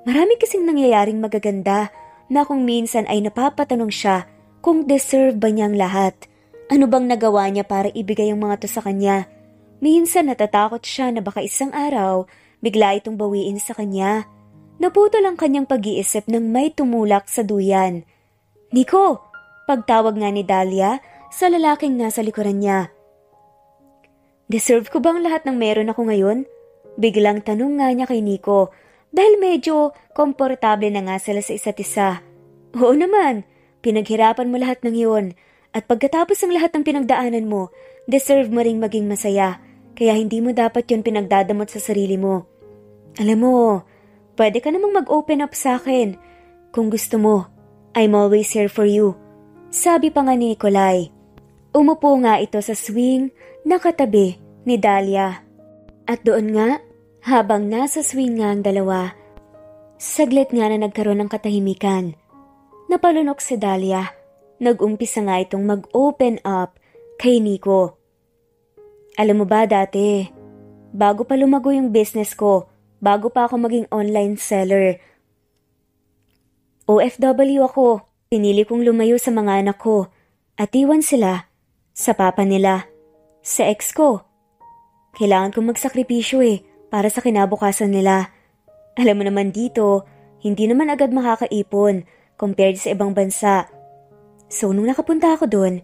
Marami kasing nangyayaring magaganda na kung minsan ay napapatanong siya kung deserve ba niyang lahat. Ano bang nagawa niya para ibigay ang mga to sa kanya? Minsan natatakot siya na baka isang araw bigla itong bawiin sa kanya. Naputol ang kanyang pag-iisip nang may tumulak sa duyan. Nico! Pagtawag nga ni Dahlia sa lalaking nasa likuran niya. Deserve ko bang lahat ng meron ako ngayon? Biglang tanong nga niya kay Nico dahil medyo komportable na nga sila sa isa't isa. Oo naman, pinaghirapan mo lahat ng iyon at pagkatapos ng lahat ng pinagdaanan mo, deserve mo ring maging masaya kaya hindi mo dapat yun pinagdadamot sa sarili mo. Alam mo, pwede ka namang mag-open up sa akin. Kung gusto mo, I'm always here for you. Sabi pa nga ni Nikolai. Umupo nga ito sa swing na katabi ni Dahlia. At doon nga, habang nasa swing nga ang dalawa, saglit nga na nagkaroon ng katahimikan. Napalunok si Dahlia. Nag-umpisa nga itong mag-open up kay Nico. Alam mo ba dati, bago pa lumago yung business ko, bago pa ako maging online seller, OFW ako. Pinili kong lumayo sa mga anak ko at iwan sila sa papa nila, sa ex ko. Kailangan kong magsakripisyo para sa kinabukasan nila. Alam mo naman dito, hindi naman agad makakaipon compared sa ibang bansa. So nung nakapunta ako doon,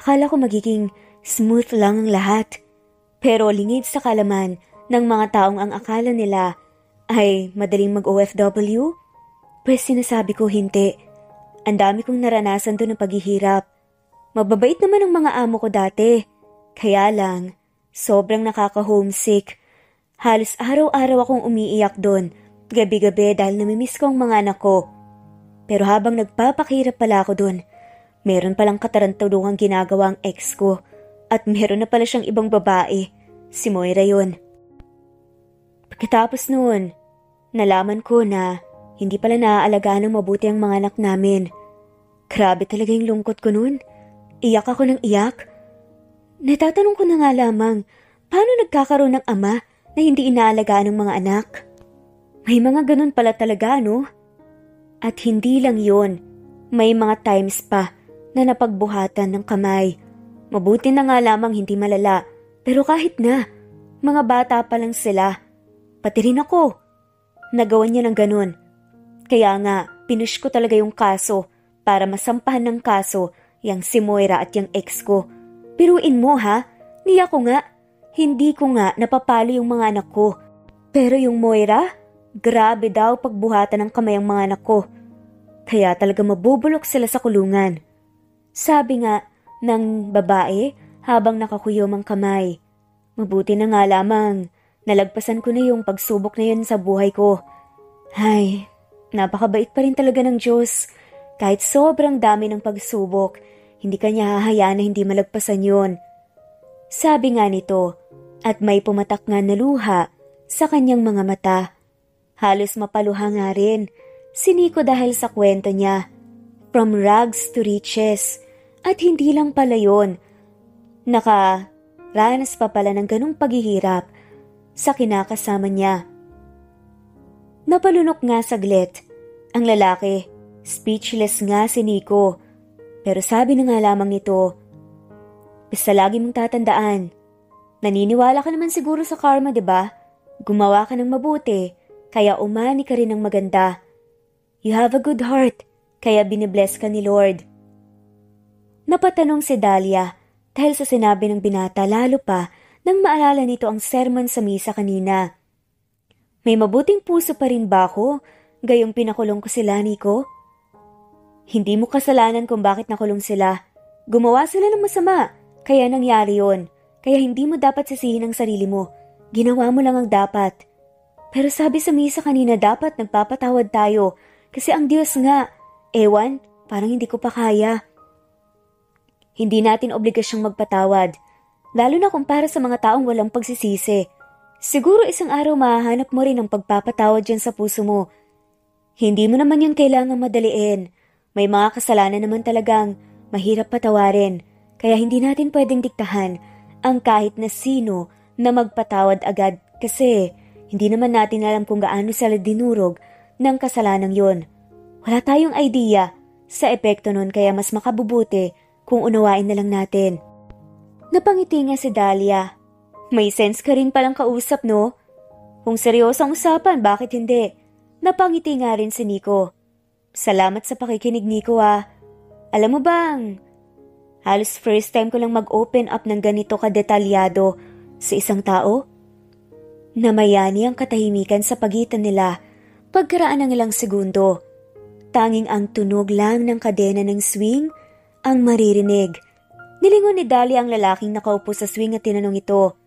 akala ko magiging smooth lang ang lahat. Pero lingid sa kalaman ng mga taong ang akala nila ay madaling mag-OFW, pues sinasabi ko hindi. Ang dami kong naranasan doon ng paghihirap. Mababait naman ang mga amo ko dati. Kaya lang, sobrang nakaka-homesick. Halos araw-araw akong umiiyak doon, gabi-gabi dahil namimiss ko ang mga anak ko. Pero habang nagpapakahirap pala ako doon, meron palang katarantaduhang ginagawa ang ex ko at meron na pala siyang ibang babae, si Moira yun. Pagkatapos noon, nalaman ko na hindi pala naaalagaan ng mabuti ang mga anak namin. Grabe talaga yung lungkot ko noon. Iyak ako ng iyak. Natatanong ko na nga lamang, paano nagkakaroon ng ama na hindi inaalagaan ng mga anak? May mga ganun pala talaga, no? At hindi lang yon, may mga times pa na napagbuhatan ng kamay. Mabuti na nga lamang hindi malala, pero kahit na, mga bata pa lang sila. Pati rin ako. Nagawa niya ng ganun. Kaya nga, pinush ko talaga yung kaso para masampahan ng kaso yang si Moira at yung ex ko. Biruin mo ha, niya ko nga. Hindi ko nga napapalo yung mga anak ko. Pero yung Moira, grabe daw pagbuhatan ng kamay ang mga anak ko. Kaya talaga mabubulok sila sa kulungan. Sabi nga ng babae habang nakakuyom ang kamay. Mabuti na nga lamang, nalagpasan ko na yung pagsubok na yun sa buhay ko. Ay, napakabait pa rin talaga ng Diyos. Kahit sobrang dami ng pagsubok, hindi kanya hahayaan na hindi malagpasan yun. Sabi nga nito, at may pumatak nga na luha sa kanyang mga mata. Halos mapaluha nga rin si Nico dahil sa kwento niya. From rags to riches. At hindi lang pala yun. Nakaranas pa pala ng ganung paghihirap sa kinakasama niya. Napalunok nga saglit ang lalaki. Speechless nga si Nico. Pero sabi na nga lamang nito, basta lagi mong tatandaan, naniniwala ka naman siguro sa karma, 'di ba? Gumawa ka ng mabuti, kaya umani ka rin ng maganda. You have a good heart, kaya binibless ka ni Lord. Napatanong si Dahlia dahil sa sinabi ng binata lalo pa nang maalala nito ang sermon sa misa kanina. May mabuting puso pa rin ba ako, gayong pinakulong ko sila, Nico? Hindi mo kasalanan kung bakit nakulong sila. Gumawa sila ng masama, kaya nangyari yon. Kaya hindi mo dapat sisihin ang sarili mo. Ginawa mo lang ang dapat. Pero sabi sa misa kanina dapat nagpapatawad tayo. Kasi ang Diyos nga, ewan, parang hindi ko pa kaya. Hindi natin obligasyong magpatawad. Lalo na kung para sa mga taong walang pagsisisi. Siguro isang araw mahahanap mo rin ang pagpapatawad dyan sa puso mo. Hindi mo naman yun kailangang madaliin. May mga kasalanan naman talagang mahirap patawarin, kaya hindi natin pwedeng diktahan ang kahit na sino na magpatawad agad kasi hindi naman natin alam kung gaano sila dinurog ng kasalanang yon. Wala tayong idea sa epekto nun kaya mas makabubuti kung unawain na lang natin. Napangiti nga si Dahlia. May sense ka rin palang kausap, no? Kung seryosong usapan, bakit hindi? Napangiti nga rin si Nico. Salamat sa pakikinig, Nico, ah. Alam mo bang, halos first time ko lang mag-open up ng ganito kadetalyado sa isang tao? Namayani ang katahimikan sa pagitan nila pagkaraan ng ilang segundo. Tanging ang tunog lang ng kadena ng swing ang maririnig. Nilingon ni Dahlia ang lalaking nakaupo sa swing at tinanong ito,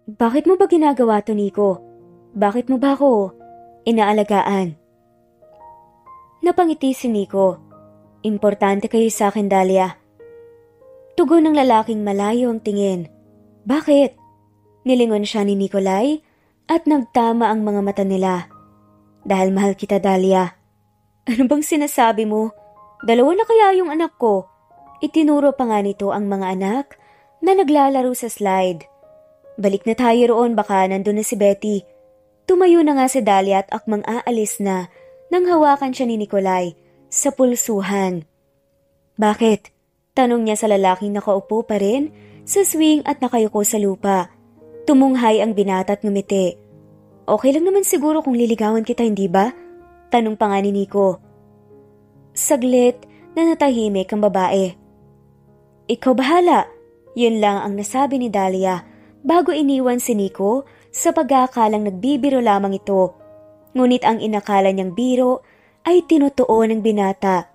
bakit mo ba ginagawa to, Nico? Bakit mo ba ako inaalagaan? Napangiti si Nico. Importante kayo sa akin, Dahlia. Tugon ng lalaking malayo ang tingin. Bakit? Nilingon siya ni Nikolai at nagtama ang mga mata nila. Dahil mahal kita, Dahlia. Ano bang sinasabi mo? 2 na kaya yung anak ko? Itinuro pa nga nito ang mga anak na naglalaro sa slide. Balik na tayo roon, baka nandun na si Betty. Tumayo na nga si Dahlia at akmang aalis na nang hawakan siya ni Nikolai sa pulsuhan. Bakit? Tanong niya sa lalaking nakaupo pa rin sa swing at nakayuko sa lupa. Tumunghay ang binata at ngumiti. Okay lang naman siguro kung liligawan kita, hindi ba? Tanong pa nga ni Nico. Saglit na natahimik ang babae. Ikaw bahala. Yun lang ang nasabi ni Dahlia bago iniwan si Nico sa pag-aakalang nagbibiro lamang ito. Ngunit ang inakala niyang biro ay tinutuo ng binata.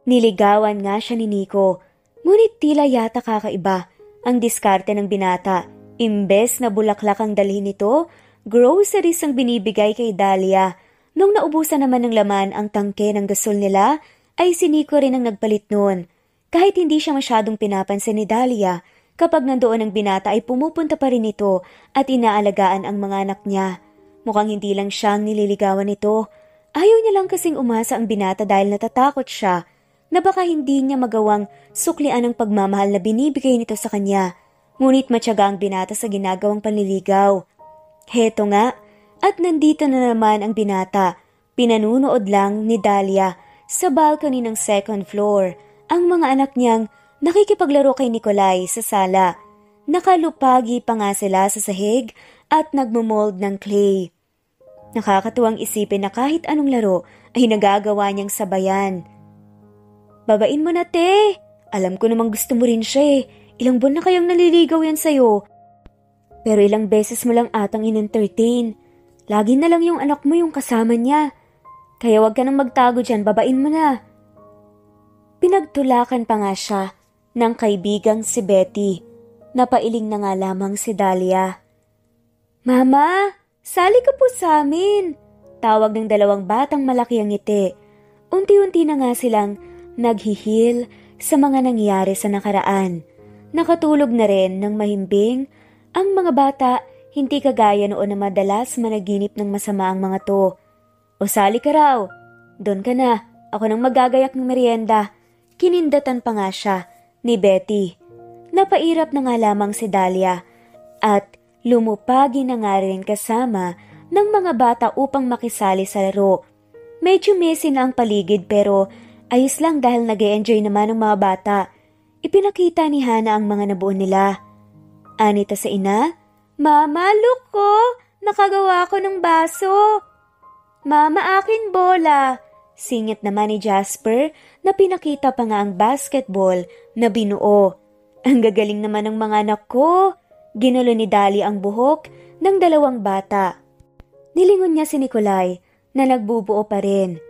Niligawan nga siya ni Nico, ngunit tila yata kakaiba ang diskarte ng binata. Imbes na bulaklak ang dalhin nito, groceries ang binibigay kay Dahlia. Nung naubusan naman ng laman ang tangke ng gasol nila, ay si Nico rin ang nagpalit noon. Kahit hindi siya masyadong pinapansin ni Dahlia, kapag nandoon ang binata ay pumupunta pa rin ito at inaalagaan ang mga anak niya. Mukhang hindi lang siyang nililigawan nito. Ayaw niya lang kasing umasa ang binata dahil natatakot siya na baka hindi niya magawang suklian ang pagmamahal na binibigay nito sa kanya. Ngunit matyaga ang binata sa ginagawang panliligaw. Heto nga, at nandito na naman ang binata. Pinanunood lang ni Dahlia sa balcony ng 2nd floor ang mga anak niyang nakikipaglaro kay Nikolai sa sala. Nakalupagi pa nga sila sa sahig at nagmumold ng clay. Nakakatuwang isipin na kahit anong laro ay nagagawa niyang sabayan. Babain mo na, te! Alam ko namang gusto mo rin siya eh. Ilang buwan na kayang naliligaw yan sa'yo. Pero ilang beses mo lang atang in-entertain. Lagi na lang yung anak mo yung kasama niya. Kaya wag ka nang magtago dyan, babain mo na. Pinagtulakan pa nga siya ng kaibigang si Betty. Napailing na nga lamang si Dahlia. Mama, sali ka po sa amin. Tawag ng 2 batang malaki ang ngiti. Unti-unti na nga silang naghihil sa mga nangyari sa nakaraan. Nakatulog na rin ng mahimbing ang mga bata, hindi kagaya noon na madalas managinip ng masama ang mga to. O sali ka raw. Doon ka na. Ako nang magagayak ng merienda. Kinindatan pa nga siya ni Betty. Napairap na nga lamang si Dahlia at lumupagi na nga rin kasama ng mga bata upang makisali sa laro. Medyo messy na ang paligid pero ayos lang dahil nag-e-enjoy naman ang mga bata. Ipinakita ni Hana ang mga nabuo nila. Anita sa ina, "Mama, look ko! Nakagawa ko ng baso!" "Mama, akin bola!" Singit naman ni Jasper na pinakita pa nga ang basketball na binuo. "Ang gagaling naman ng mga anak ko!" Ginulo ni Dali ang buhok ng dalawang bata. Nilingon niya si Nikolai na nagbubuo pa rin.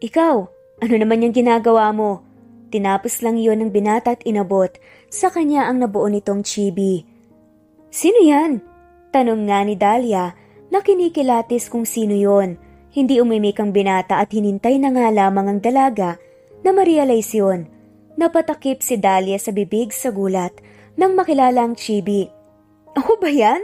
"Ikaw, ano naman yung ginagawa mo?" Tinapos lang yun ng binata at inabot sa kanya ang nabuo nitong chibi. "Sino yan?" Tanong nga ni Dahlia na kinikilatis kung sino yon. Hindi umimik ang binata at hinintay na nga lamang ang dalaga na ma-realize yun. Napatakip si Dahlia sa bibig sa gulat nang makilala ang chibi. "Ako ba yan?"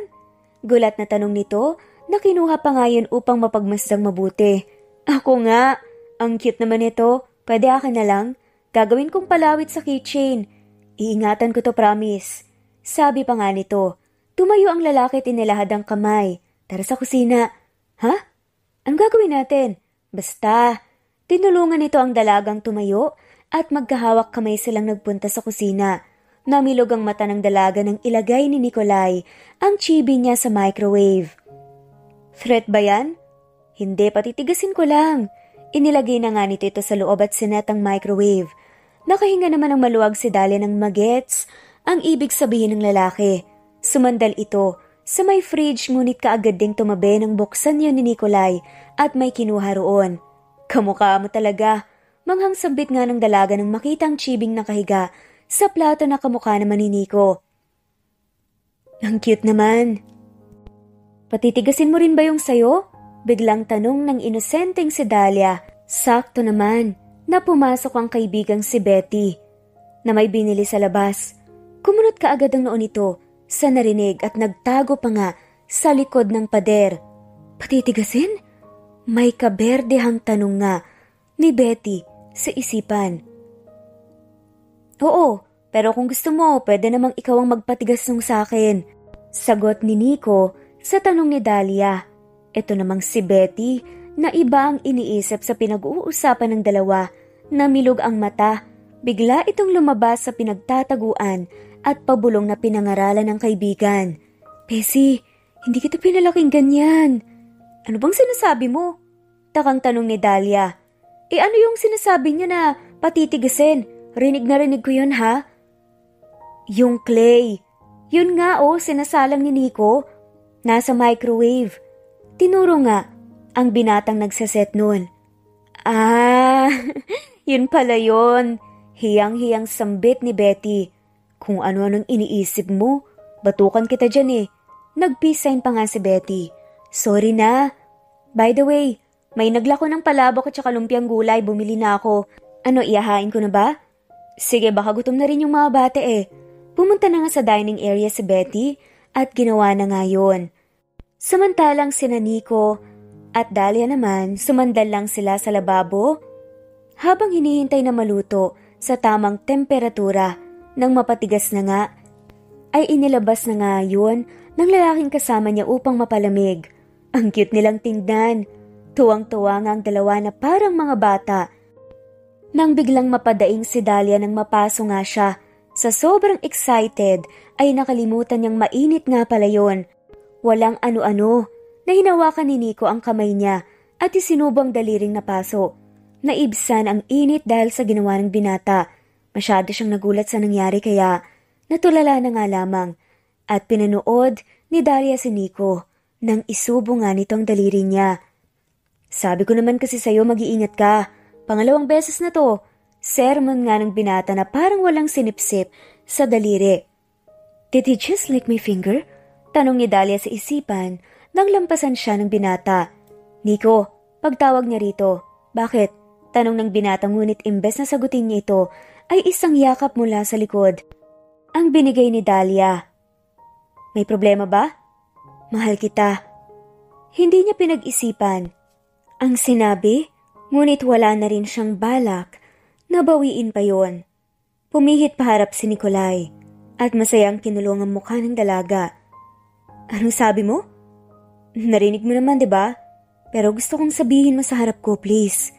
Gulat na tanong nito na kinuha pa nga yun upang mapagmasdang mabuti. "Ako nga, ang cute naman ito. Pwede akin na lang. Gagawin kong palawit sa keychain. Iingatan ko to, promise." Sabi pa nga nito. Tumayo ang lalaki at inilahad ang kamay. "Tara sa kusina." "Ha? Anong gagawin natin?" "Basta." Tinulungan nito ang dalagang tumayo at magkahawak kamay silang nagpunta sa kusina. Namilog ang mata ng dalaga nang ilagay ni Nikolai ang chibi niya sa microwave. "Threat ba yan?" "Hindi, patitigasin ko lang." Inilagay na nga nito ito sa loob at sinet ang microwave. Nakahinga naman ang maluwag si Dahlia ng magets ang ibig sabihin ng lalaki. Sumandal ito sa may fridge ngunit kaagad ding tumabi nang buksan yun ni Nikolai at may kinuha roon. "Kamukha mo talaga." Manghang sambit nga ng dalaga nang makita ang chibing nakahiga sa plato na kamukha naman ni Nico. "Ang cute naman." "Patitigasin mo rin ba yung sayo?" Biglang tanong ng inosenteng si Dahlia. Sakto naman na pumasok ang kaibigang si Betty na may binili sa labas. Kumunot kaagad ang noon nito sa narinig at nagtago pa nga sa likod ng pader. "Patitigasin?" May kaberdehang tanong nga ni Betty sa isipan. "Oo, pero kung gusto mo, pwede namang ikaw ang magpatigas nung sa akin." Sagot ni Nico sa tanong ni Dahlia. Ito namang si Betty na iba ang iniisip sa pinag-uusapan ng dalawa. Namilog ang mata. Bigla itong lumabas sa pinagtataguan at pabulong na pinangaralan ng kaibigan. "Bessie, hindi kita pinalaking ganyan." "Ano bang sinasabi mo?" Takang tanong ni Dahlia. Ano yung sinasabi niyo na patitigasin? Rinig na rinig ko yun, ha?" "Yung clay. Yun nga sinasalang ni Nico. Nasa microwave." Tinuro nga ang binatang nagsaset nun. "Ah, yun pala yun." Hiyang-hiyang sambit ni Betty. "Kung ano-anong iniisip mo, batukan kita dyan eh." Nag-peace sign pa nga si Betty. "Sorry na. By the way, may naglako ng palabok at saka lumpiang gulay, bumili na ako. Ano, iyahain ko na ba?" "Sige, baka gutom na rin yung mga bata eh." Pumunta na nga sa dining area si Betty at ginawa na nga yun. Samantalang sina Nico at Dahlia naman, sumandal lang sila sa lababo habang hinihintay na maluto sa tamang temperatura. Nang mapatigas na nga, ay inilabas na nga yun ng lalaking kasama niya upang mapalamig. Ang cute nilang tingnan. Tuwang-tuwa nga ang dalawa na parang mga bata. Nang biglang mapadaing si Dahlia nang mapaso nga siya, sa sobrang excited ay nakalimutan niyang mainit nga pala yun. Walang ano-ano na hinawakan ni Nico ang kamay niya at isinubang daliring napaso. Naibsan ang init dahil sa ginawa ng binata. Masyado siyang nagulat sa nangyari kaya natulala na nga lamang at pinanood ni Dahlia si Nico nang isubo nga nito ang daliri niya. "Sabi ko naman kasi sa'yo mag-iingat ka. Pangalawang beses na to." Sermon nga ng binata na parang walang sinipsip sa daliri. "Did he just lick my finger?" Tanong ni Dahlia sa isipan nang lampasan siya ng binata. "Nico, pagtawag niya rito." "Bakit?" Tanong ng binata ngunit imbes na sagutin niya ito ay isang yakap mula sa likod ang binigay ni Dahlia. "May problema ba?" "Mahal kita." Hindi niya pinag-isipan ang sinabi, ngunit wala na rin siyang balak na bawiin pa yon. Pumihit paharap si Nikolai at masayang kinulong ang mukha ng dalaga. Anong sabi mo? Narinig mo naman, 'di ba? Pero gusto kong sabihin mo sa harap ko, please.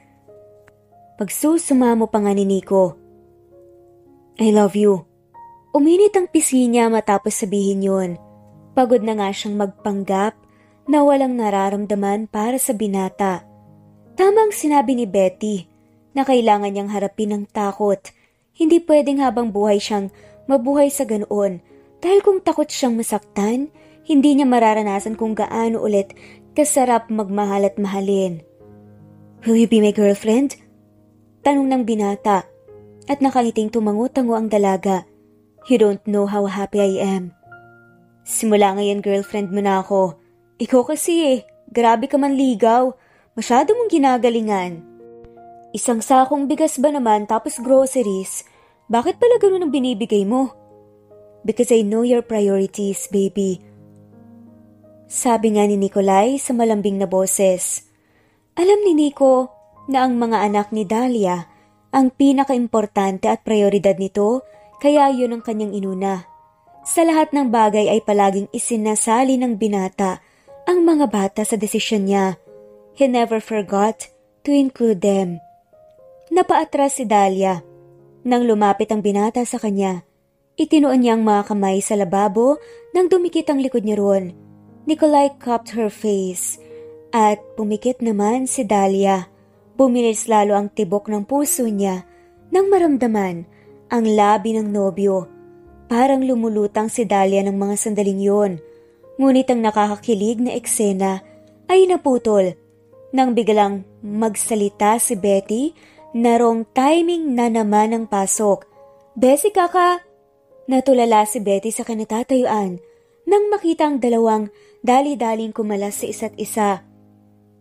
Pagsusumamo pa nga ni Nico. I love you. Uminit ang pisngi niya matapos sabihin yun. Pagod na nga siyang magpanggap na walang nararamdaman para sa binata. Tamang sinabi ni Betty na kailangan niyang harapin ang takot. Hindi pwedeng habang buhay siyang mabuhay sa ganoon dahil kung takot siyang masaktan, hindi niya mararanasan kung gaano ulit kasarap magmahal at mahalin. Will you be my girlfriend? Tanong ng binata at nakangiting tumango-tango ang dalaga. You don't know how happy I am. Simula ngayon girlfriend mo na ako. Ikaw kasi grabe ka man ligaw. Masyado mong ginagalingan. Isang sakong bigas ba naman tapos groceries? Bakit pala ganun ang binibigay mo? Because I know your priorities, baby. Sabi nga ni Nikolai sa malambing na boses. Alam ni Nico na ang mga anak ni Dahlia ang pinaka-importante at prioridad nito, kaya yun ang kanyang inuna. Sa lahat ng bagay ay palaging isinasali ng binata ang mga bata sa desisyon niya. He never forgot to include them. Napaatras si Dahlia. Nang lumapit ang binata sa kanya, itinuon niya ang mga kamay sa lababo nang dumikit ang likod niya roon. Nikolai cupped her face at pumikit naman si Dahlia. Bumilis lalo ang tibok ng puso niya nang maramdaman ang labi ng nobyo. Parang lumulutang si Dahlia ng mga sandaling yon. Ngunit ang nakakakilig na eksena ay naputol nang biglang magsalita si Betty na wrong timing na naman ang pasok. Bessie kaka! Natulala si Betty sa kinatatayuan nang makita ang dalawang dali-daling kumalas sa isa't isa.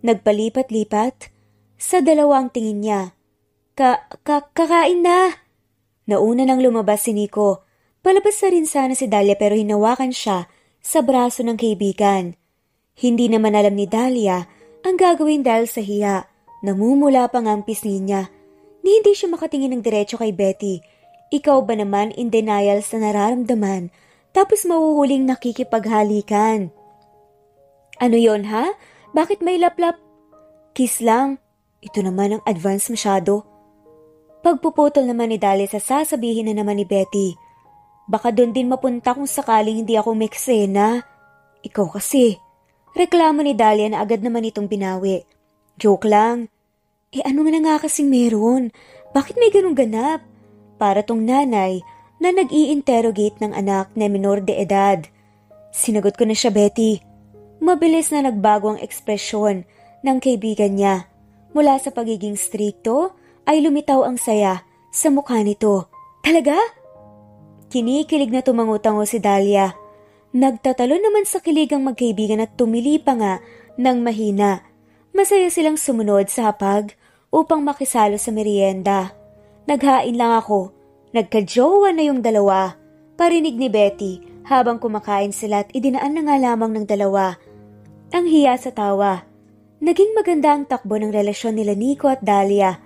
Nagpalipat-lipat sa dalawang tingin niya. Kakain na! Nauna nang lumabas si Nico. Palabas na rin sana si Dahlia pero hinawakan siya sa braso ng kaibigan. Hindi naman alam ni Dahlia ang gagawin dahil sa hiya. Namumula pa nga ang pisngi niya. Ni hindi siya makatingin ng diretso kay Betty. Ikaw ba naman in denial sa nararamdaman tapos mahuhuling nakikipaghalikan? Ano yon ha? Bakit may laplap? Kiss lang. Ito naman ang advance masyado. Pagpuputol naman ni Dahlia sa sasabihin na naman ni Betty. Baka doon din mapunta kung sakaling hindi ako meksena. Ikaw kasi. Reklamo ni Dahlia na agad naman itong binawi. Joke lang. Ano nga na nga kasing meron? Bakit may ganung ganap? Para tong nanay na nag-i-interrogate ng anak na minor de edad. Sinagot ko na siya, Betty. Mabilis na nagbago ang ekspresyon ng kaibigan niya. Mula sa pagiging strikto ay lumitaw ang saya sa mukha nito. Talaga? Kinikilig na tumango-tango si Dahlia. Nagtatalo naman sa kilig ang magkaibigan at tumili pa nga ng mahina. Masaya silang sumunod sa hapag upang makisalo sa merienda. Naghain lang ako. Nagka-jowa na yung dalawa. Parinig ni Betty habang kumakain sila at idinaan na nga lamang ng dalawa. Ang hiya sa tawa. Naging maganda ang takbo ng relasyon nila Nico at Dahlia.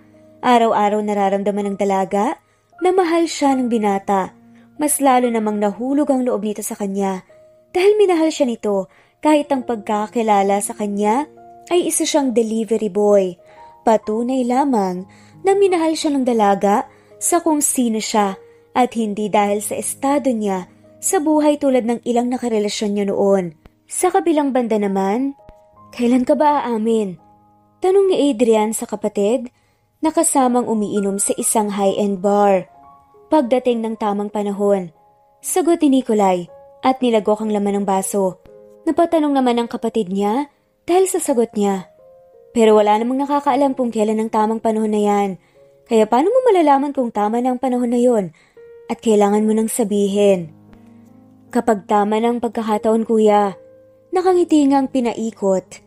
Araw-araw nararamdaman ng dalaga na mahal siya ng binata. Mas lalo namang nahulog ang loob nito sa kanya dahil minahal siya nito kahit ang pagkakakilala sa kanya ay isa siyang delivery boy. Patunay lamang na minahal siya ng dalaga sa kung sino siya at hindi dahil sa estado niya sa buhay tulad ng ilang nakarelasyon niya noon. Sa kabilang banda naman, kailan ka ba aamin? Tanong ni Adrian sa kapatid na kasamang umiinom sa isang high-end bar. Pagdating ng tamang panahon, sagot ni Nikolai at nilagok ang laman ng baso. Napatanong naman ang kapatid niya dahil sa sagot niya. Pero wala namang nakakaalam kung kailan ang tamang panahon na yan. Kaya paano mo malalaman kung tama na ang panahon na yon at kailangan mo nang sabihin? Kapag tama na ang pagkakataon, kuya. Nakangiti ngang pinaikot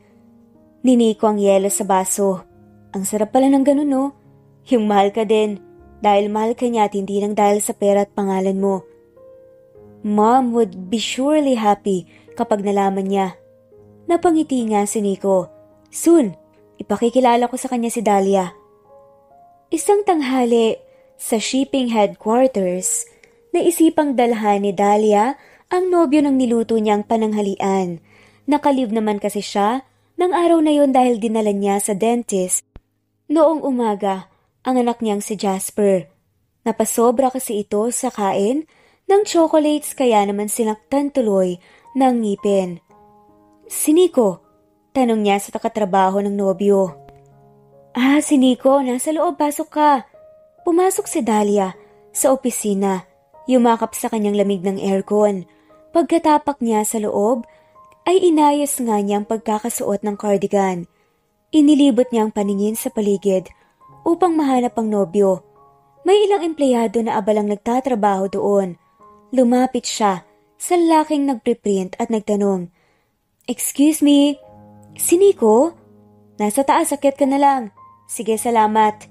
ni Nico ang yelo sa baso. Ang sarap pala ng ganun, no? Yung mahal ka din. Dahil mahal ka niya at hindi lang dahil sa pera at pangalan mo. Mom would be surely happy kapag nalaman niya. Napangiti nga si Nico. Soon, ipakikilala ko sa kanya si Dahlia. Isang tanghali sa shipping headquarters, Naisipang dalhan ni Dahlia ang nobyo ng niluto niyang pananghalian. Nakalib naman kasi siya ng araw na yon dahil dinala niya sa dentist. Noong umaga, ang anak niyang si Jasper. Napasobra kasi ito sa kain ng chocolates kaya naman sinaktan tuloy ng ngipin. Si Nico, tanong niya sa takatrabaho ng nobyo. Si Nico, nasa loob, pasok ka. Pumasok si Dahlia sa opisina, yumakap sa kanyang lamig ng aircon. Pagkatapak niya sa loob, ay inayos nga niya ang pagkakasuot ng cardigan. Inilibot niya ang paningin sa paligid upang mahanap ang nobyo. May ilang empleyado na abalang nagtatrabaho doon. Lumapit siya sa lalaking nagpreprint at nagtanong, "Excuse me, si Nico? Nasa taas, akyat ka na lang." "Sige, salamat."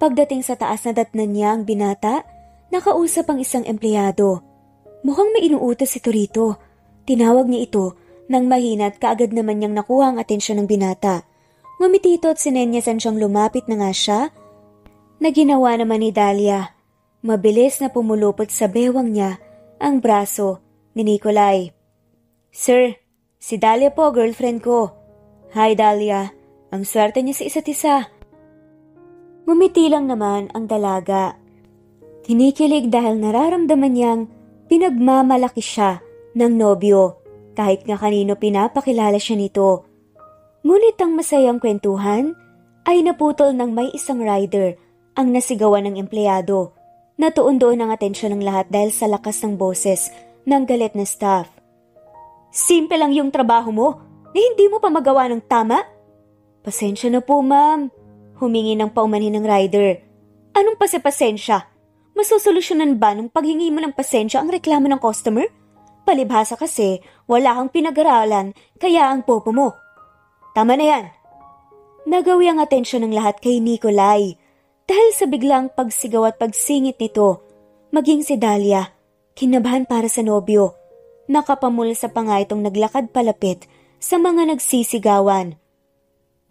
Pagdating sa taas, nadatnan niya ang binata, nakausap ang isang empleyado. Mukhang may inuutos ito rito. Tinawag niya ito nang mahina at kaagad naman niyang nakuha ang atensyon ng binata. Ngumiti ito at sinenyasan siyang lumapit na nga siya, na ginawa naman ni Dahlia. Mabilis na pumulupot sa bewang niya ang braso ni Nikolai. "Sir, si Dahlia po, girlfriend ko." "Hi Dahlia, ang swerte niya sa isa't isa." Ngumiti lang naman ang dalaga. Kinikilig dahil nararamdaman niyang pinagmamalaki siya ng nobyo kahit nga kanino pinapakilala siya nito. Ngunit ang masayang kwentuhan ay naputol ng may isang rider ang nasigawan ng empleyado. Natuon doon ang atensyon ng lahat dahil sa lakas ng boses ng galit na staff. "Simple lang yung trabaho mo na hindi mo pa magawa ng tama?" "Pasensya na po, ma'am." Humingi ng paumanhin ng rider. "Anong pasensya? Masusolusyonan ba ng paghingi mo ng pasensya ang reklamo ng customer? Palibhasa kasi wala kang pinag-aralan kaya ang popo mo." "Tama na yan." Nagawi ang atensyon ng lahat kay Nikolai dahil sa biglang pagsigaw at pagsingit nito. Maging si Dahlia, kinabahan para sa nobyo. Nakapamulsa pa nga itong naglakad palapit sa mga nagsisigawan.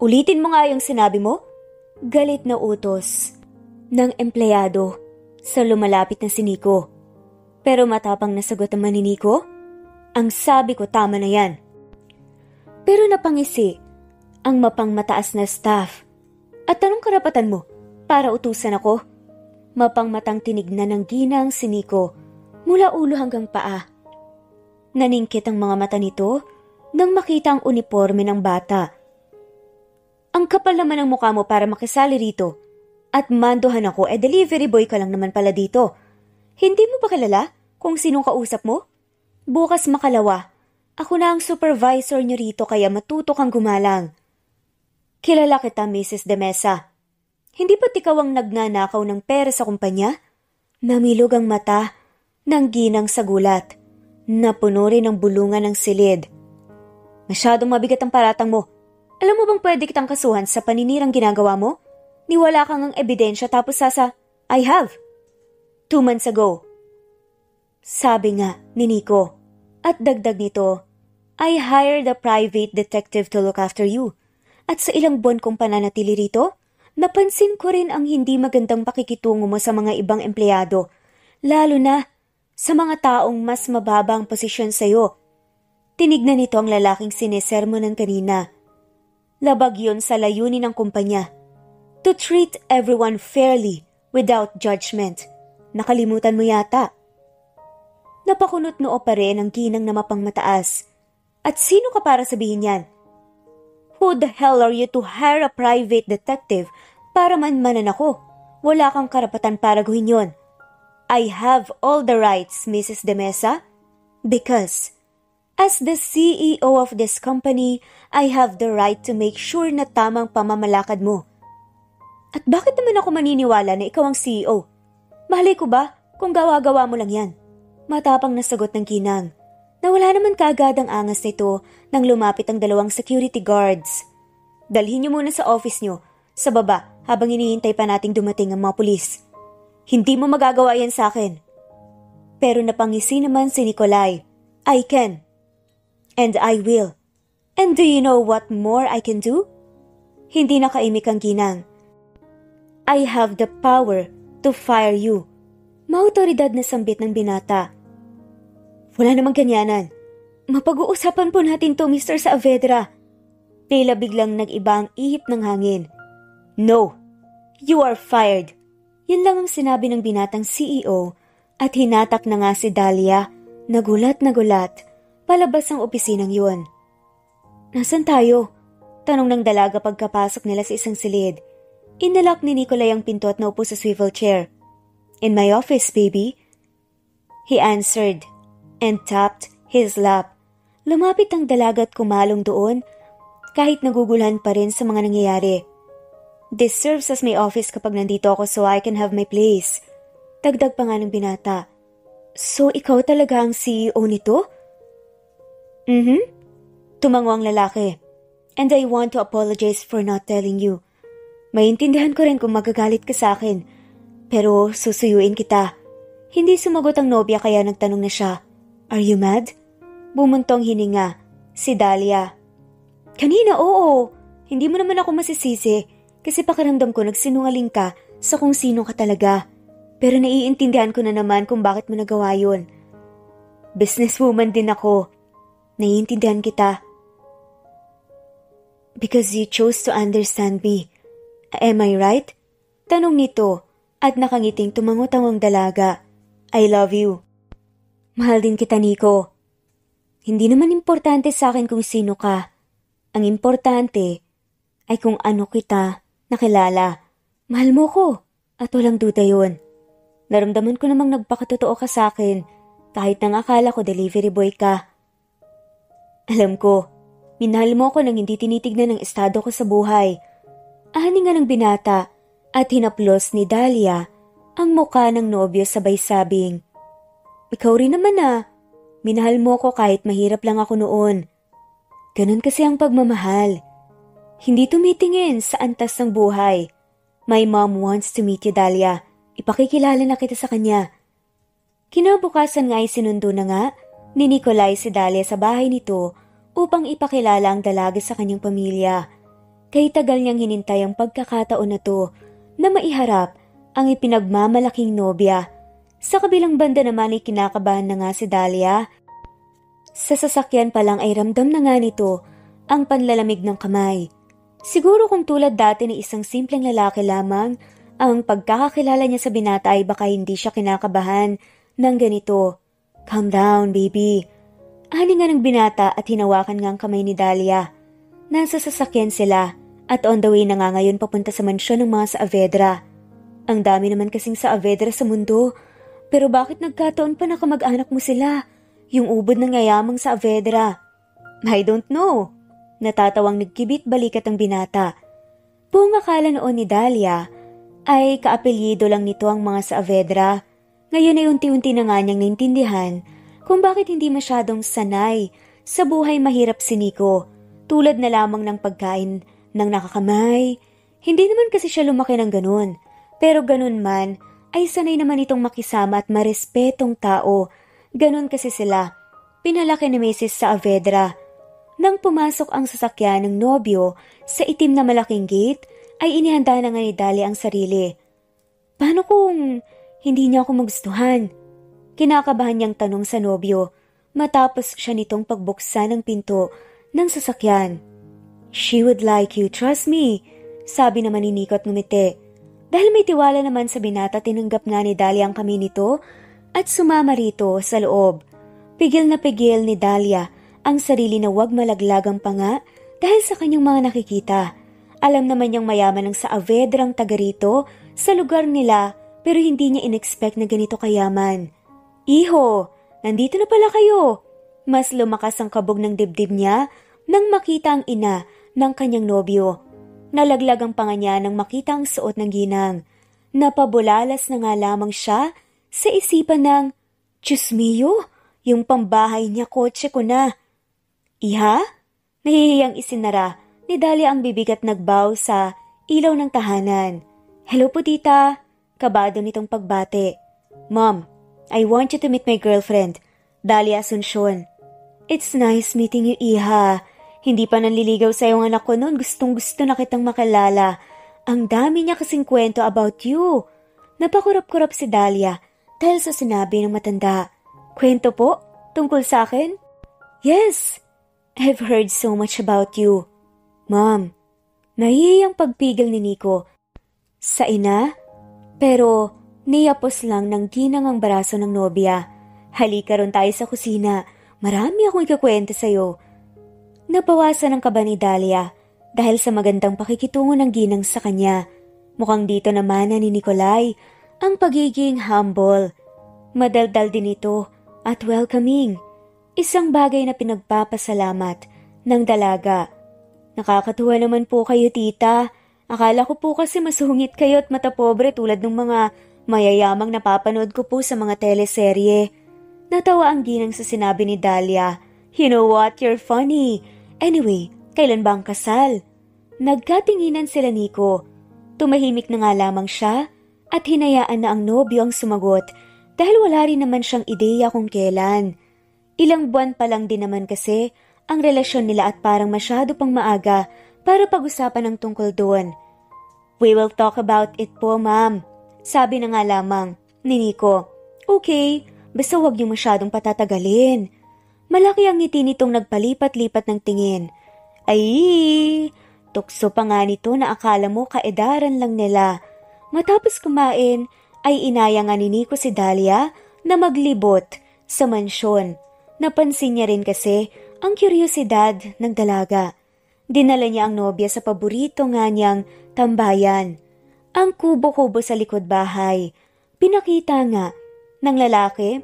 "Ulitin mo nga yung sinabi mo?" Galit na utos ng empleyado sa lumalapit na si Nico. Pero matapang na sagot naman ni Nico, "Ang sabi ko, tama na yan." Pero napangisi ang mapangmataas na staff. "At anong karapatan mo para utusan ako?" Mapangmatang tinignan ng ginang si Nico mula ulo hanggang paa. Naningkit ang mga mata nito nang makita ang uniforme ng bata. "Ang kapal naman ng mukha mo para makisali rito. At mandohan ako, delivery boy ka lang naman pala dito. Hindi mo ba kilala kung sinong kausap mo? Bukas makalawa, ako na ang supervisor niyo rito kaya matuto kang gumalang." "Kilala kita, Mrs. De Mesa. Hindi ba't ikaw ang nagnanakaw ng pera sa kumpanya?" Namilog ang mata ng ginang sa gulat. Napuno rin ang bulungan ng silid. "Masyadong mabigat ang paratang mo. Alam mo bang pwede kitang kasuhan sa paninirang ginagawa mo? Niwala kang ang ebidensya tapos I have. 2 months ago." Sabi nga ni Nico. At dagdag nito, "I hired a private detective to look after you. At sa ilang buwan kong pananatili rito, napansin ko rin ang hindi magandang pakikitungo mo sa mga ibang empleyado, lalo na sa mga taong mas mababang posisyon sa'yo." Tinignan nito ang lalaking sinesermonan kanina. Labag yun sa layunin ng kumpanya. To treat everyone fairly without judgment. Nakalimutan mo yata. Napakunot noo pa rin ang ginang na mapangmataas. "At sino ka para sabihin yan? Who the hell are you to hire a private detective para manmanan ako? Wala kang karapatan para gawin yon. I have all the rights, Mrs. De Mesa, because as the CEO of this company, I have the right to make sure na tamang pamamalakad mo." "At bakit naman ako maniniwala na ikaw ang CEO? Mahalay ko ba kung gawa-gawa mo lang yan?" Matapang na sagot ng ginang. Nawala naman kaagad ang angas nito nang lumapit ang 2 security guards. "Dalhin niyo muna sa office niyo, sa baba, habang hinihintay pa nating dumating ang mga pulis. Hindi mo magagawa yan sa akin." Pero napangisi naman si Nikolai. "I can. And I will. And do you know what more I can do?" Hindi nakaimik ang ginang. "I have the power to fire you." Maautoridad na sambit ng binata. Wala namang ganyanan. Mapag-uusapan po natin to, Mr. Saavedra. Tila biglang nag-iba ang ihip ng hangin. No, you are fired. Yun lang ang sinabi ng binatang CEO at hinatak na nga si Dahlia. Nagulat na gulat. Palabas ang opisinang yun. Nasaan tayo? Tanong ng dalaga pagkapasok nila sa isang silid. Inalak ni Nikolay ang pinto at naupo sa swivel chair. In my office, baby. He answered and tapped his lap. Lumapit ang dalaga at kumalong doon kahit naguguluhan pa rin sa mga nangyayari. This serves as my office kapag nandito ako so I can have my place. Dagdag pa nga ng binata. So ikaw talaga ang CEO nito? Tumango ang lalaki. And I want to apologize for not telling you. Maintindihan ko rin kung magagalit ka sa akin. Pero susuyuin kita. Hindi sumagot ang nobya kaya nagtanong na siya. Are you mad? Bumuntong hininga. Si Dahlia. Kanina, oo. Hindi mo naman ako masisisi kasi pakiramdam ko nagsinungaling ka sa kung sino ka talaga. Pero naiintindihan ko na naman kung bakit mo nagawa yun. Businesswoman din ako. Naiintindihan kita. Because you chose to understand me. Am I right? Tanong nito at nakangiting tumangot ang dalaga. I love you. Mahal din kita, Nico. Hindi naman importante sa akin kung sino ka. Ang importante ay kung ano kita nakilala. Mahal mo ko at walang duda yun. Naramdaman ko namang nagpakatotoo ka sa akin kahit nang akala ko delivery boy ka. Alam ko, minahal mo ako nang hindi tinitignan ng estado ko sa buhay. Ahaningan ng binata at hinaplos ni Dahlia ang muka ng nobyo sabay sabing, ikaw rin naman minahal mo ko kahit mahirap lang ako noon. Ganun kasi ang pagmamahal. Hindi tumitingin sa antas ng buhay. My mom wants to meet you, Dahlia. Ipakikilala na kita sa kanya. Kinabukasan nga ay sinundo na nga ni Nikolay si Dahlia sa bahay nito upang ipakilala ang dalaga sa kanyang pamilya. Kay tagal niyang hinintay ang pagkakataon na to na maiharap ang ipinagmamalaking nobya. Sa kabilang banda naman ay kinakabahan na nga si Dahlia. Sa sasakyan pa lang ay ramdam na nga nito ang panlalamig ng kamay. Siguro kung tulad dati ni isang simpleng lalaki lamang, ang pagkakakilala niya sa binata ay baka hindi siya kinakabahan ng ganito. Calm down, baby. Ani nga ng binata at hinawakan nga ang kamay ni Dahlia. Nasa sasakyan sila at on the way na nga ngayon papunta sa mansyon ng mga Saavedra. Ang dami naman kasing Saavedra sa mundo. Pero bakit nagkataon pa na kamag-anak mo sila? Yung ubod ng ngayamang Saavedra. I don't know. Natatawang nagkibit balikat ang binata. Buong akala noon ni Dahlia ay kaapelyido lang nito ang mga Saavedra. Ngayon ay unti-unti na nga niyang naintindihan kung bakit hindi masyadong sanay sa buhay mahirap si Nico. Tulad na lamang ng pagkain ng nakakamay. Hindi naman kasi siya lumaki ng ganun. Pero ganun man, ay sanay naman itong makisama at marespetong tao. Ganun kasi sila. Pinalaki ni Mrs. Saavedra. Nang pumasok ang sasakyan ng nobyo sa itim na malaking gate, ay inihanda na nga ni Dahlia ang sarili. Paano kung hindi niya ako magustuhan? Kinakabahan niyang tanong sa nobyo matapos siya nitong pagbuksan ng pinto ng sasakyan. She would like you, trust me, sabi naman ni Nico at ngumiti. Dahil may tiwala naman sa binata, tinanggap nga ni Dahlia ang kami nito at sumama rito sa loob. Pigil na pigil ni Dahlia ang sarili na huwag malaglag ang panga dahil sa kanyang mga nakikita. Alam naman niyang mayaman ang Saavedrang taga rito sa lugar nila pero hindi niya inexpect na ganito kayaman. Iho, nandito na pala kayo. Mas lumakas ang kabog ng dibdib niya nang makita ang ina ng kanyang nobyo. Nalaglag ang panga niya nang makita ang suot ng ginang. Napabulalas na nga lamang siya sa isipan ng, Diyos mio, yung pambahay niya kotse ko na. Iha? Nahihiyang isinara ni Dahlia ang bibig at nagbow sa ilaw ng tahanan. Hello po tita, kabado nitong pagbate. Mom, I want you to meet my girlfriend, Dahlia Asuncion. It's nice meeting you, Iha. Hindi pa nanliligaw sa iyong anak ko noon, gustong-gusto na kitang makilala. Ang dami niya kasing kwento about you. Napakurap-kurap si Dahlia dahil sa sinabi ng matanda. Kwento po? Tungkol sa akin? Yes, I've heard so much about you. Mom, nahihiyang pagpigil ni Nico sa ina, pero niyapos lang ng ginang ang braso ng nobya. Halika ron tayo sa kusina, marami akong ikakwento sa'yo. Nabawasan ang kaba ni Dahlia dahil sa magandang pakikitungo ng ginang sa kanya. Mukhang dito naman na ni Nikolai ang pagiging humble. Madaldal din ito at welcoming. Isang bagay na pinagpapasalamat ng dalaga. Nakakatuwa naman po kayo, tita. Akala ko po kasi masungit kayo at matapobre tulad ng mga mayayamang napapanood ko po sa mga teleserye. Natawa ang ginang sa sinabi ni Dahlia. You know what? You're funny. Anyway, kailan ba ang kasal? Nagkatinginan sila Nico. Tumahimik na nga lamang siya at hinayaan na ang nobyo ang sumagot dahil wala rin naman siyang ideya kung kailan. Ilang buwan pa lang din naman kasi ang relasyon nila at parang masyado pang maaga para pag-usapan ng tungkol doon. We will talk about it po, ma'am. Sabi na nga lamang ni Nico. Okay, basta huwag niyo masyadong patatagalin. Malaki ang ngiti nitong nagpalipat-lipat ng tingin. Ay, tukso pa nga nito na akala mo kaedaran lang nila. Matapos kumain, ay inaya nga ni Nico si Dahlia na maglibot sa mansyon. Napansin niya rin kasi ang kuryosidad ng dalaga. Dinala niya ang nobya sa paborito nga niyang tambayan. Ang kubo-kubo sa likod bahay. Pinakita nga ng lalaki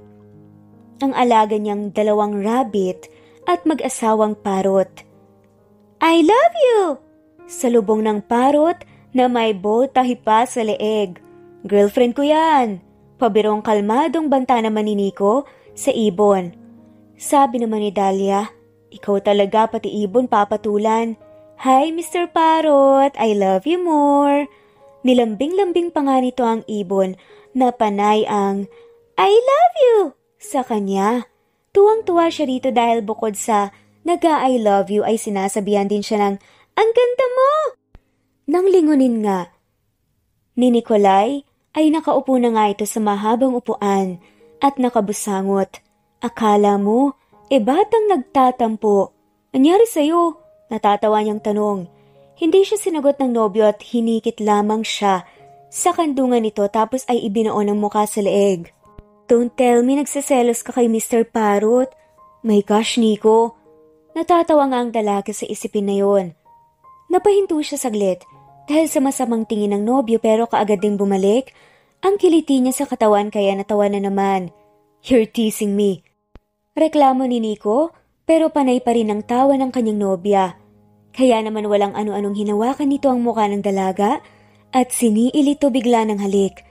ang alaga niyang 2 rabbit at mag-asawang parot. I love you! Salubong ng parot na may bow tahipa sa leeg. Girlfriend ko yan. Pabirong kalmadong banta naman ni Nico sa ibon. Sabi naman ni Dahlia, ikaw talaga pati ibon papatulan. Hi Mr. Parrot, I love you more. Nilambing-lambing pa nga nito ang ibon na panay ang I love you sa kanya. Tuwang-tuwa siya rito dahil bukod sa nag-I love you ay sinasabihan din siya ng ang ganda mo. Nang lingunin nga ni Nikolai ay nakaupo na nga ito sa mahabang upuan at nakabusangot. Akala mo, batang nagtatampo. Anyari sa'yo? Natatawa niyang tanong. Hindi siya sinagot ng nobyo at hinikit lamang siya sa kandungan nito tapos ay ibinoon ang mukha sa leeg. Don't tell me nagsiselos ka kay Mr. Parrot. My gosh, Nico. Natatawa nga ang dalaga sa isipin na yon. Napahinto siya saglit dahil sa masamang tingin ng nobyo pero kaagad ding bumalik ang kiliti niya sa katawan kaya natawa na naman. You're teasing me. Reklamo ni Nico pero panay pa rin ang tawa ng kanyang nobya. Kaya naman walang ano-anong hinawakan nito ang mukha ng dalaga at siniil ito bigla ng halik.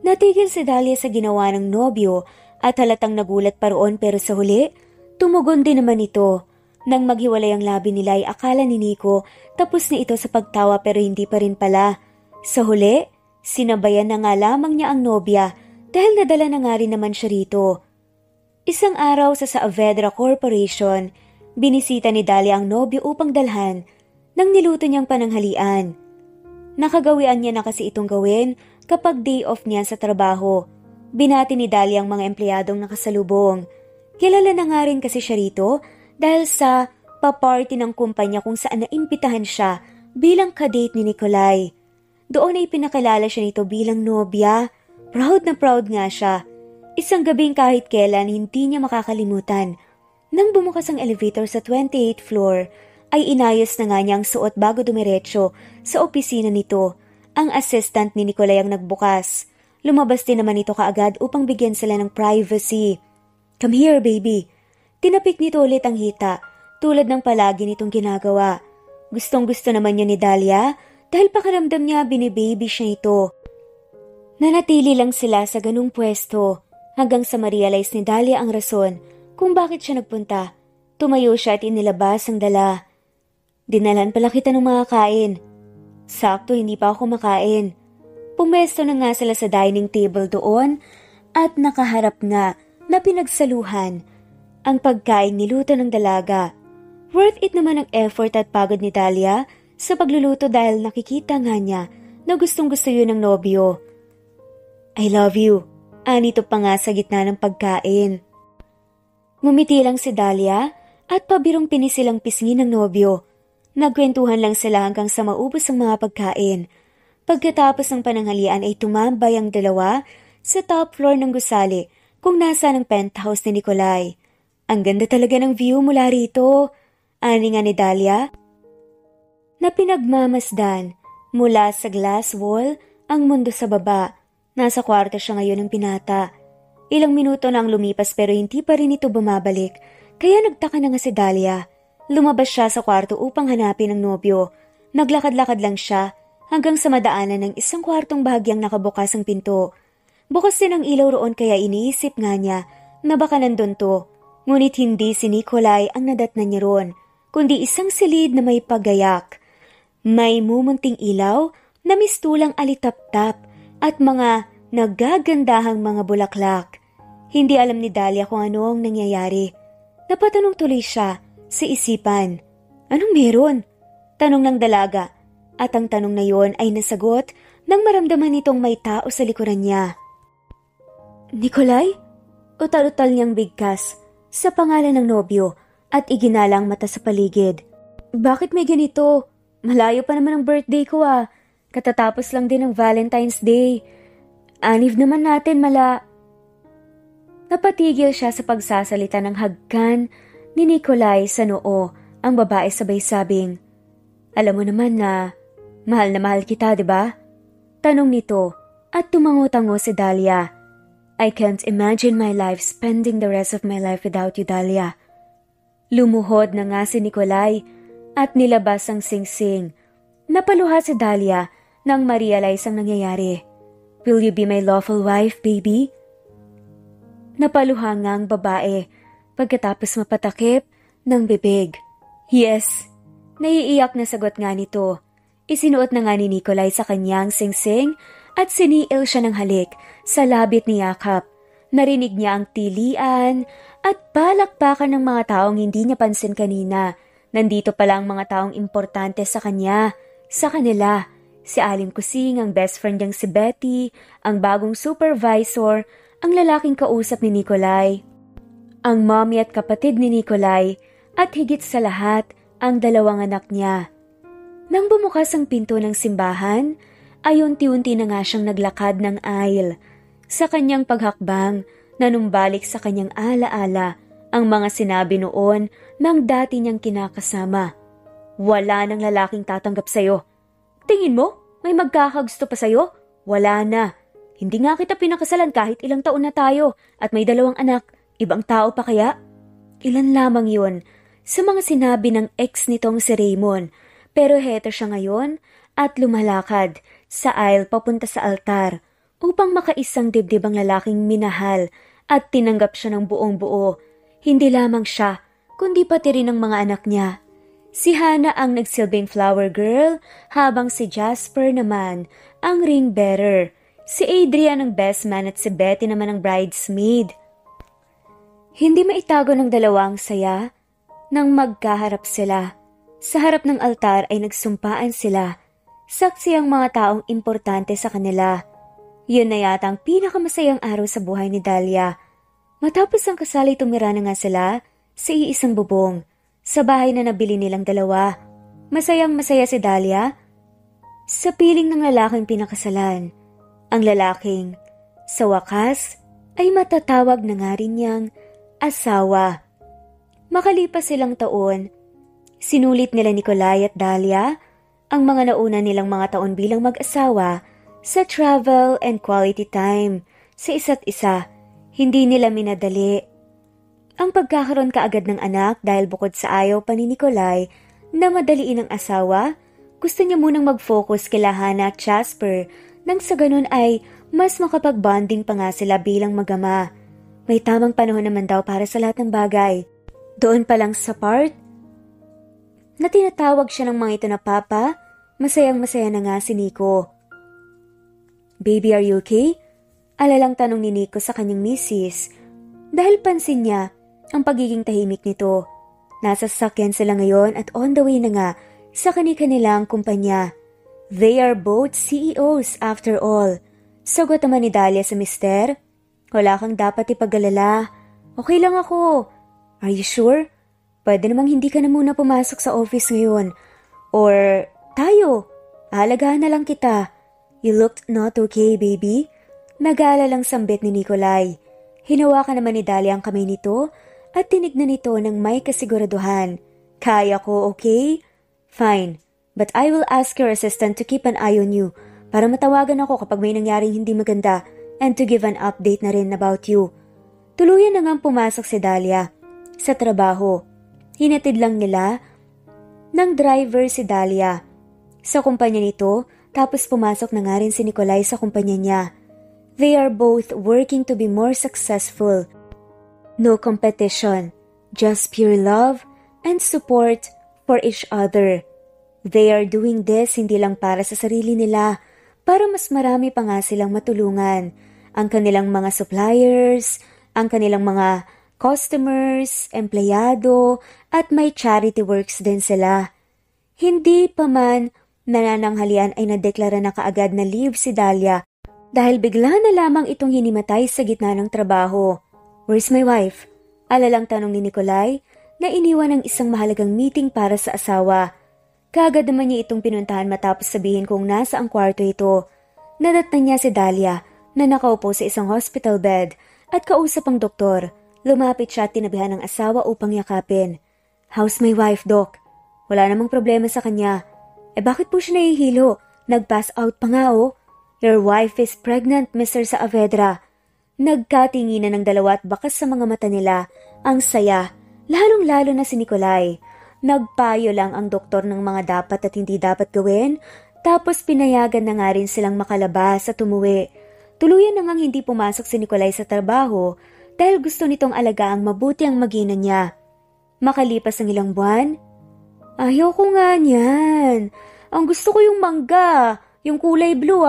Natigil si Dahlia sa ginawa ng nobyo at halatang nagulat pa roon pero sa huli, tumugon din naman ito. Nang maghiwalay ang labi nila ay akala ni Nico tapos na ito sa pagtawa pero hindi pa rin pala. Sa huli, sinabayan na nga lamang niya ang nobya dahil nadala na nga rin naman siya rito. Isang araw sa Saavedra Corporation, binisita ni Dahlia ang nobyo upang dalhan ng niluto niyang pananghalian. Nakagawian niya na kasi itong gawin kapag day off niya sa trabaho. Binati ni Dahlia ang mga empleyadong nakasalubong. Kilala na nga rin kasi siya rito dahil sa paparty ng kumpanya kung saan naimbitahan siya bilang kadate ni Nikolai. Doon ay pinakilala siya nito bilang nobya. Proud na proud nga siya. Isang gabing kahit kailan hindi niya makakalimutan. Nang bumukas ang elevator sa 28th floor, ay inayos na nga niya ang suot bago dumiretso sa opisina nito. Ang assistant ni Nikolai ang nagbukas. Lumabas din naman ito kaagad upang bigyan sila ng privacy. Come here, baby. Tinapik nito ulit ang hita, tulad ng palagi nitong ginagawa. Gustong-gusto naman niya ni Dahlia dahil pakiramdam niya binibaby siya ito. Nanatili lang sila sa ganung pwesto hanggang sa ma-realize ni Dahlia ang rason kung bakit siya nagpunta. Tumayo siya at inilabas ang dala. Dinalan pala kita ng mga kain. Sakto, hindi pa ako kumakain. Pumesto na nga sila sa dining table doon at nakaharap nga na pinagsaluhan ang pagkain niluto ng dalaga. Worth it naman ang effort at pagod ni Dahlia sa pagluluto dahil nakikita nga niya na gustong-gusto yun ng nobyo. I love you. Anito pa nga sa gitna ng pagkain. Ngumiti lang si Dahlia at pabirong pinisilang pisngi ng nobyo. Nagkwentuhan lang sila hanggang sa maubos ang mga pagkain. Pagkatapos ng pananghalian ay tumambay ang dalawa sa top floor ng gusali kung nasa ng penthouse ni Nikolai. Ang ganda talaga ng view mula rito, ani nga ni Dahlia, na pinagmamasdan mula sa glass wall ang mundo sa baba. Nasa kwarto siya ngayon ng pinata. Ilang minuto na ang lumipas pero hindi pa rin ito bumabalik, kaya nagtaka na nga si Dahlia. Lumabas siya sa kwarto upang hanapin ang nobyo. Naglakad-lakad lang siya hanggang sa madaanan ng isang kwartong bahagyang nakabukas ang pinto. Bukas din ang ilaw roon kaya iniisip nga niya na baka nandun to. Ngunit hindi si Nikolai ang nadatnan niya roon, kundi isang silid na may pagayak. May mumunting ilaw na mistulang alitap-tap at mga nagagandahang mga bulaklak. Hindi alam ni Dahlia kung ano ang nangyayari. Napatanong tuloy siya sa isipan. Anong meron? Tanong ng dalaga. At ang tanong na yon ay nasagot nang maramdaman nitong may tao sa likuran niya. Nikolai? Utal-utal niyang bigkas sa pangalan ng nobyo at iginalang mata sa paligid. Bakit may ganito? Malayo pa naman ang birthday ko ah. Katatapos lang din ng Valentine's Day. Anniv naman natin Napatigil siya sa pagsasalita ng hagkan ni Nikolai sa noo. Ang babae sabay sabing, alam mo naman na mahal kita, di ba? Tanong nito at tumango-tango si Dahlia. I can't imagine my life spending the rest of my life without you, Dahlia. Lumuhod na nga si Nikolai at nilabas ang singsing. Napaluha si Dahlia nang ma-realize ang nangyayari. Will you be my lawful wife, baby? Napaluha nga ang babae pagkatapos mapatakip ng bibig. Yes, naiiyak na sagot nga nito. Isinuot na nga ni Nikolai sa kanyang singsing at siniil siya ng halik sa labit ni Yakap. Narinig niya ang tilian at palakpakan ng mga taong hindi niya pansin kanina. Nandito pala ang mga taong importante sa kanya, sa kanila. Si Aling Kusing, ang best friend niyang si Betty, ang bagong supervisor, ang lalaking kausap ni Nikolai, ang mommy at kapatid ni Nikolai, at higit sa lahat, ang dalawang anak niya. Nang bumukas ang pinto ng simbahan, ay unti-unti na nga siyang naglakad ng aisle. Sa kanyang paghakbang, nanumbalik sa kanyang alaala ang mga sinabi noon ng dati niyang kinakasama. Wala nang lalaking tatanggap sa'yo. Tingin mo, may magkakagusto pa sa'yo? Wala na. Hindi nga kita pinakasalan kahit ilang taon na tayo at may 2 anak. Ibang tao pa kaya? Ilan lamang yun sa mga sinabi ng ex nitong si Raymond. Pero heto siya ngayon at lumalakad sa aisle papunta sa altar upang makaisang dibdib ang lalaking minahal at tinanggap siya ng buong buo. Hindi lamang siya, kundi pati rin ang mga anak niya. Si Hannah ang nagsilbing flower girl habang si Jasper naman ang ring bearer. Si Adrian ang best man at si Betty naman ang bridesmaid. Hindi maitago ng dalawang saya nang magkaharap sila. Sa harap ng altar ay nagsumpaan sila. Saksi ang mga taong importante sa kanila. Yun na yata ang pinakamasayang araw sa buhay ni Dahlia. Matapos ang kasal ay tumira na nga sila sa iisang bubong sa bahay na nabili nilang dalawa. Masayang masaya si Dahlia sa piling ng lalaking pinakasalan. Ang lalaking, sa wakas, ay matatawag na nga rin niyang asawa. Makalipas silang taon, sinulit nila Nikolai at Dahlia ang mga nauna nilang mga taon bilang mag-asawa sa travel and quality time sa isa't isa. Hindi nila minadali ang pagkakaroon kaagad ng anak dahil bukod sa ayaw pa ni Nikolai na madaliin ang asawa, gusto niya munang mag-focus kila Hannah at Jasper nang sa ganun ay mas makapag-bonding pa nga sila bilang mag-ama. May tamang panahon naman daw para sa lahat ng bagay. Doon pa lang sa part na tinatawag siya ng mga ito na papa, masayang-masaya na nga si Nico. Baby, are you okay? Alalang tanong ni Nico sa kanyang misis dahil pansin niya ang pagiging tahimik nito. Nasa sasakyan sila ngayon at on the way na nga sa kani-kanilang kumpanya. They are both CEOs after all. Sagot naman ni Dahlia sa mister, Wala kang dapat ipag-alala. Okay lang ako. Are you sure? Pwede namang hindi ka na muna pumasok sa office ngayon. Or tayo, aalagaan na lang kita. You looked not okay, baby. Nag-aalalang sambit ni Nikolai. Hinawakan naman ni Dahlia ang kamay nito at tinignan nito ng may kasiguraduhan. Kaya ko, okay? Fine. But I will ask your assistant to keep an eye on you para matawagan ako kapag may nangyaring hindi maganda and to give an update na rin about you. Tuluyan na ngang pumasok si Dahlia sa trabaho. Hinatid lang nila ng driver si Dahlia sa kumpanya nito tapos pumasok na nga rin si Nikolai sa kumpanya niya. They are both working to be more successful. No competition, just pure love and support for each other. They are doing this hindi lang para sa sarili nila, para mas marami pa nga silang matulungan. Ang kanilang mga suppliers, ang kanilang mga customers, empleyado, at may charity works din sila. Hindi pa man nanananghalian ay nadeklara na kaagad na leave si Dahlia dahil bigla na lamang itong hinimatay sa gitna ng trabaho. Where's my wife? Alalang tanong ni Nikolai na iniwan ng isang mahalagang meeting para sa asawa. Kaagad naman niya itong pinuntahan matapos sabihin kung nasa ang kwarto ito. Nadatnan niya si Dahlia na nakaupo sa isang hospital bed at kausap ang doktor. Lumapit siya at tinabihan ng asawa upang yakapin. How's my wife, Doc? Wala namang problema sa kanya. Bakit po siya nahihilo? Nag-pass out pa nga oh. Your wife is pregnant, Mr. Saavedra. Nagkatinginan ng dalawa at bakas sa mga mata nila. Ang saya, lalong-lalo na si Nikolai. Nagpayo lang ang doktor ng mga dapat at hindi dapat gawin, tapos pinayagan na nga rin silang makalabas at umuwi. Tuluyan na ngang hindi pumasok si Nikolai sa trabaho dahil gusto nitong alagaang mabuti ang mag-ina niya. Makalipas ang ilang buwan, ayaw ko nga niyan. Ang gusto ko yung mangga, yung kulay blue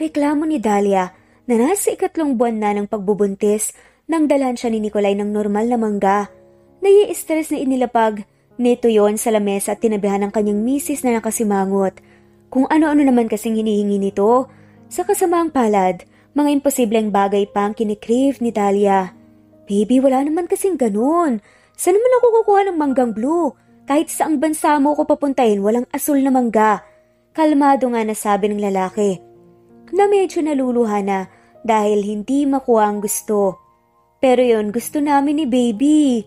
Reklamo ni Dahlia na nasa 3 buwan na ng pagbubuntis nang dalhan siya ni Nikolai ng normal na mangga. Nai-stress na inilapag nito yon sa lamesa at tinabihan ng kanyang misis na nakasimangot. Kung ano-ano naman kasing hinihingi nito. Sa kasamaang palad, mga imposibleng bagay pa ang kinikrave ni Dahlia. Baby, wala naman kasing ganun. Saan naman ako kukuha ng manggang blue? Kahit saang bansa mo ko papuntahin, walang asul na mangga. Kalmado nga nasabi ng lalaki na medyo naluluha na dahil hindi makuha ang gusto. Pero yon gusto namin ni baby.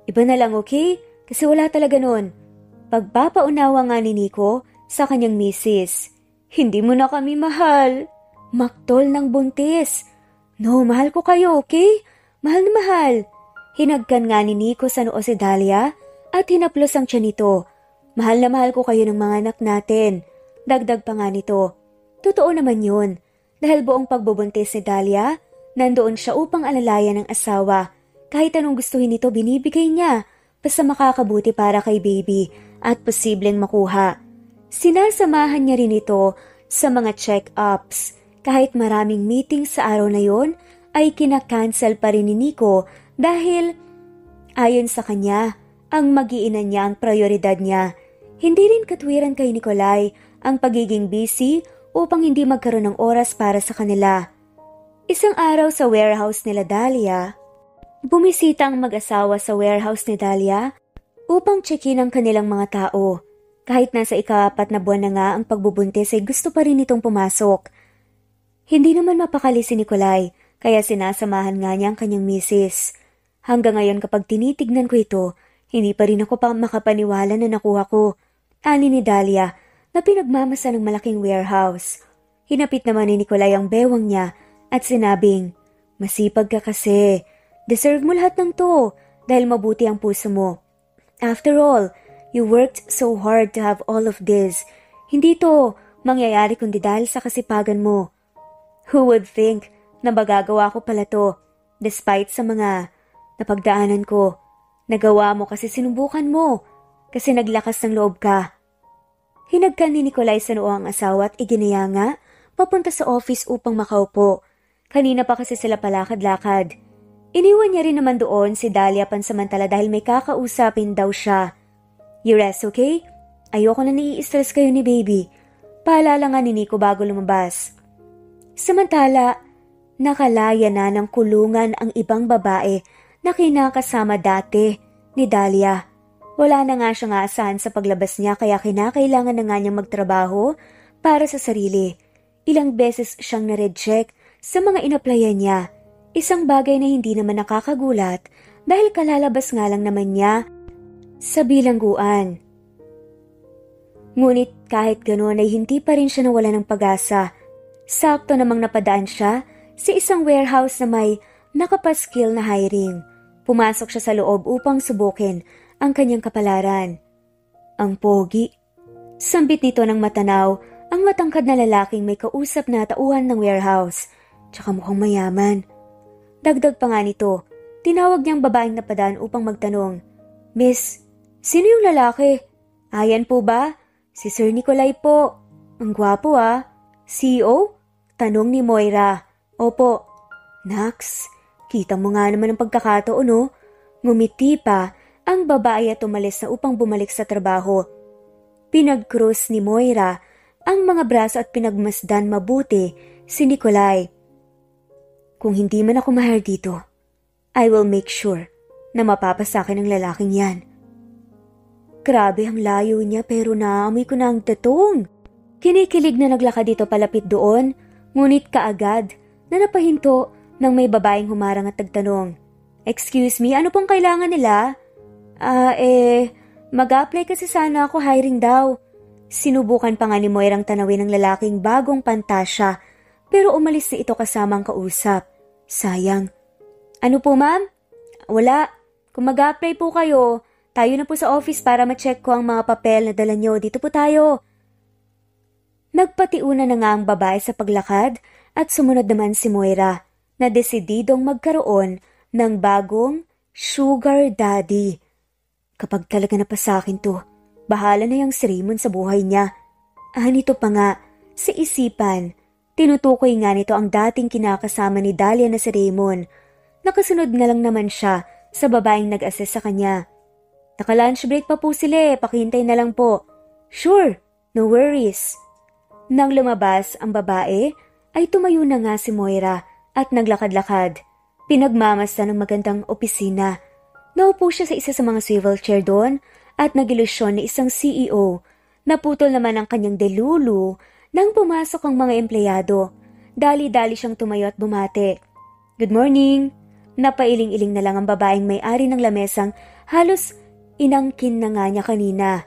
Iba na lang, okay? Kasi wala talaga nun. Pagpapaunawa nga ni Nico sa kanyang misis. Hindi mo na kami mahal. Maktol ng buntis. No, mahal ko kayo, okay? Mahal na mahal. Hinagkan nga ni Nico sa noo si Dahlia at hinaplos ang tiyan nito. Mahal na mahal ko kayo ng mga anak natin. Dagdag pa nga nito. Totoo naman yun. Dahil buong pagbubuntis ni Dahlia, nandoon siya upang alalayan ng asawa. Kahit anong gustuhin nito, binibigay niya. Basta makakabuti para kay baby at posibleng makuha. Sinasamahan niya rin ito sa mga check-ups. Kahit maraming meeting sa araw na yon, ay kinakancel pa rin ni Nico dahil ayon sa kanya, ang mag-iina niya ang prioridad niya. Hindi rin katwiran kay Nikolai ang pagiging busy upang hindi magkaroon ng oras para sa kanila. Isang araw sa warehouse nila Dahlia, bumisita ang mag-asawa sa warehouse ni Dahlia upang check-in ang kanilang mga tao. Kahit nasa 4 na buwan na nga ang pagbubuntis ay gusto pa rin itong pumasok. Hindi naman mapakali si Nikolai kaya sinasamahan nga niya ang kanyang misis. Hanggang ngayon kapag tinitignan ko ito, hindi pa rin ako pa makapaniwala na nakuha ko. Ani ni Dahlia na pinagmamasa ng malaking warehouse. Hinapit naman ni Nikolai ang bewang niya at sinabing, masipag ka kasi. Deserve mo lahat ng to dahil mabuti ang puso mo. After all, you worked so hard to have all of this. Hindi to mangyayari kundi dahil sa kasipagan mo. Who would think na magagawa ko pala to despite sa mga napagdaanan ko. Nagawa mo kasi sinubukan mo kasi naglakas ng loob ka. Hinagkan ni Nikolai sa noo ang asawa at iginaya nga papunta sa office upang makaupo. Kanina pa kasi sila palakad-lakad. Iniwan niya rin naman doon si Dahlia pansamantala dahil may kakausapin daw siya. You rest, okay? Ayoko na nai-stress kayo ni baby. Paalala nga ni Nico bago lumabas. Samantala, Nakalaya na ng kulungan ang ibang babae na kinakasama dati ni Dahlia. Wala na nga siyang aasahan sa paglabas niya kaya kinakailangan na nga niyang magtrabaho para sa sarili. Ilang beses siyang na-reject sa mga inaplayan niya. Isang bagay na hindi naman nakakagulat dahil kalalabas nga lang naman niya sa bilangguan. Ngunit kahit ganoon ay hindi pa rin siya nawala ng pag-asa. Sakto namang napadaan siya sa isang warehouse na may nakapaskil na hiring. Pumasok siya sa loob upang subukin ang kanyang kapalaran. Ang pogi. Sambit nito ng matanaw ang matangkad na lalaking may kausap na tauhan ng warehouse. Tsaka mukhang mayaman. Dagdag pa nga nito, tinawag niyang babaeng napadaan upang magtanong, "Miss, sino yung lalaki? Ayan po ba? Si Sir Nicolay po. Ang gwapo ah. CEO?" Tanong ni Moira. "Opo." "Naks, kita mo nga naman ang pagkakataon no?" Ngumiti pa ang babae at umalis na upang bumalik sa trabaho. Pinag-cross ni Moira ang mga braso at pinagmasdan mabuti si Nicolay. "Kung hindi man ako mahal dito, I will make sure na mapapasakin ang lalaking yan." Grabe ang layo niya pero naamoy ko na ang tatong. Kinikilig na naglakad dito palapit doon, ngunit kaagad na napahinto nang may babaeng humarang at nagtanong, "Excuse me, ano pong kailangan nila?" Mag-apply kasi sana ako, hiring daw." Sinubukan pa nga ni Moirang tanawin ng lalaking bagong pantasya, pero umalis na ito kasama ang kausap. Sayang. "Ano po ma'am?" "Wala. Kung mag-apply po kayo, tayo na po sa office para ma-check ko ang mga papel na dala nyo. Dito po tayo." Nagpatiuna na nga ang babae sa paglakad at sumunod naman si Moira na desididong magkaroon ng bagong sugar daddy. Kapag talaga napasakin to, bahala na yung si Raymond sa buhay niya. Nito pa nga, sa isipan, tinutukoy nga nito ang dating kinakasama ni Dahlia na si Raymond. Nakasunod na lang naman siya sa babaeng nag-assist sa kanya. "Naka-lunch break pa po sila, pakihintay na lang po." "Sure, no worries." Nang lumabas ang babae, ay tumayo na nga si Moira at naglakad-lakad. Pinagmamasta ng magandang opisina. Naupo siya sa isa sa mga swivel chair doon at nagilusyon ni isang CEO. Naputol naman ang kanyang delulu nang pumasok ang mga empleyado. Dali-dali siyang tumayo at bumate. "Good morning." Napailing-iling na lang ang babaeng may-ari ng lamesang halos inangkin na nga niya kanina.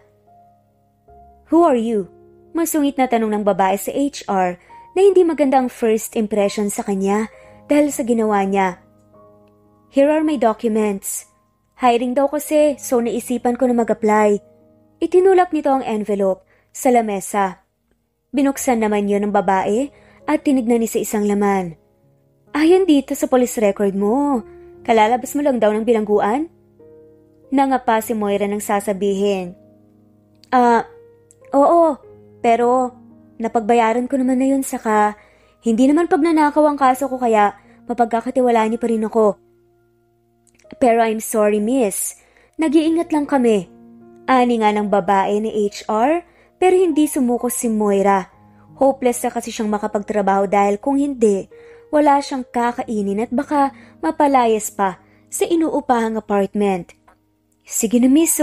"Who are you?" Masungit na tanong ng babae sa HR na hindi maganda ang first impression sa kanya dahil sa ginawa niya. "Here are my documents." Hiring daw kasi, so naisipan ko na mag-apply. Itinulak nito ang envelope sa lamesa. Binuksan naman yun ng babae at tinignan ni sa isang laman. "Ayon dito sa police record mo. Kalalabas mo lang daw ng bilangguan?" Nangapa si Moira nang sasabihin. Oo, pero napagbayaran ko naman na yun saka hindi naman pagnanakaw ang kaso ko kaya mapagkakatiwalaan niyo pa rin ako." "Pero I'm sorry miss, nag-iingat lang kami." Ani nga ng babae ni HR pero hindi sumuko si Moira. Hopeless na kasi siyang makapagtrabaho dahil kung hindi, wala siyang kakainin at baka mapalayas pa sa inuupahang apartment. "Sige na miss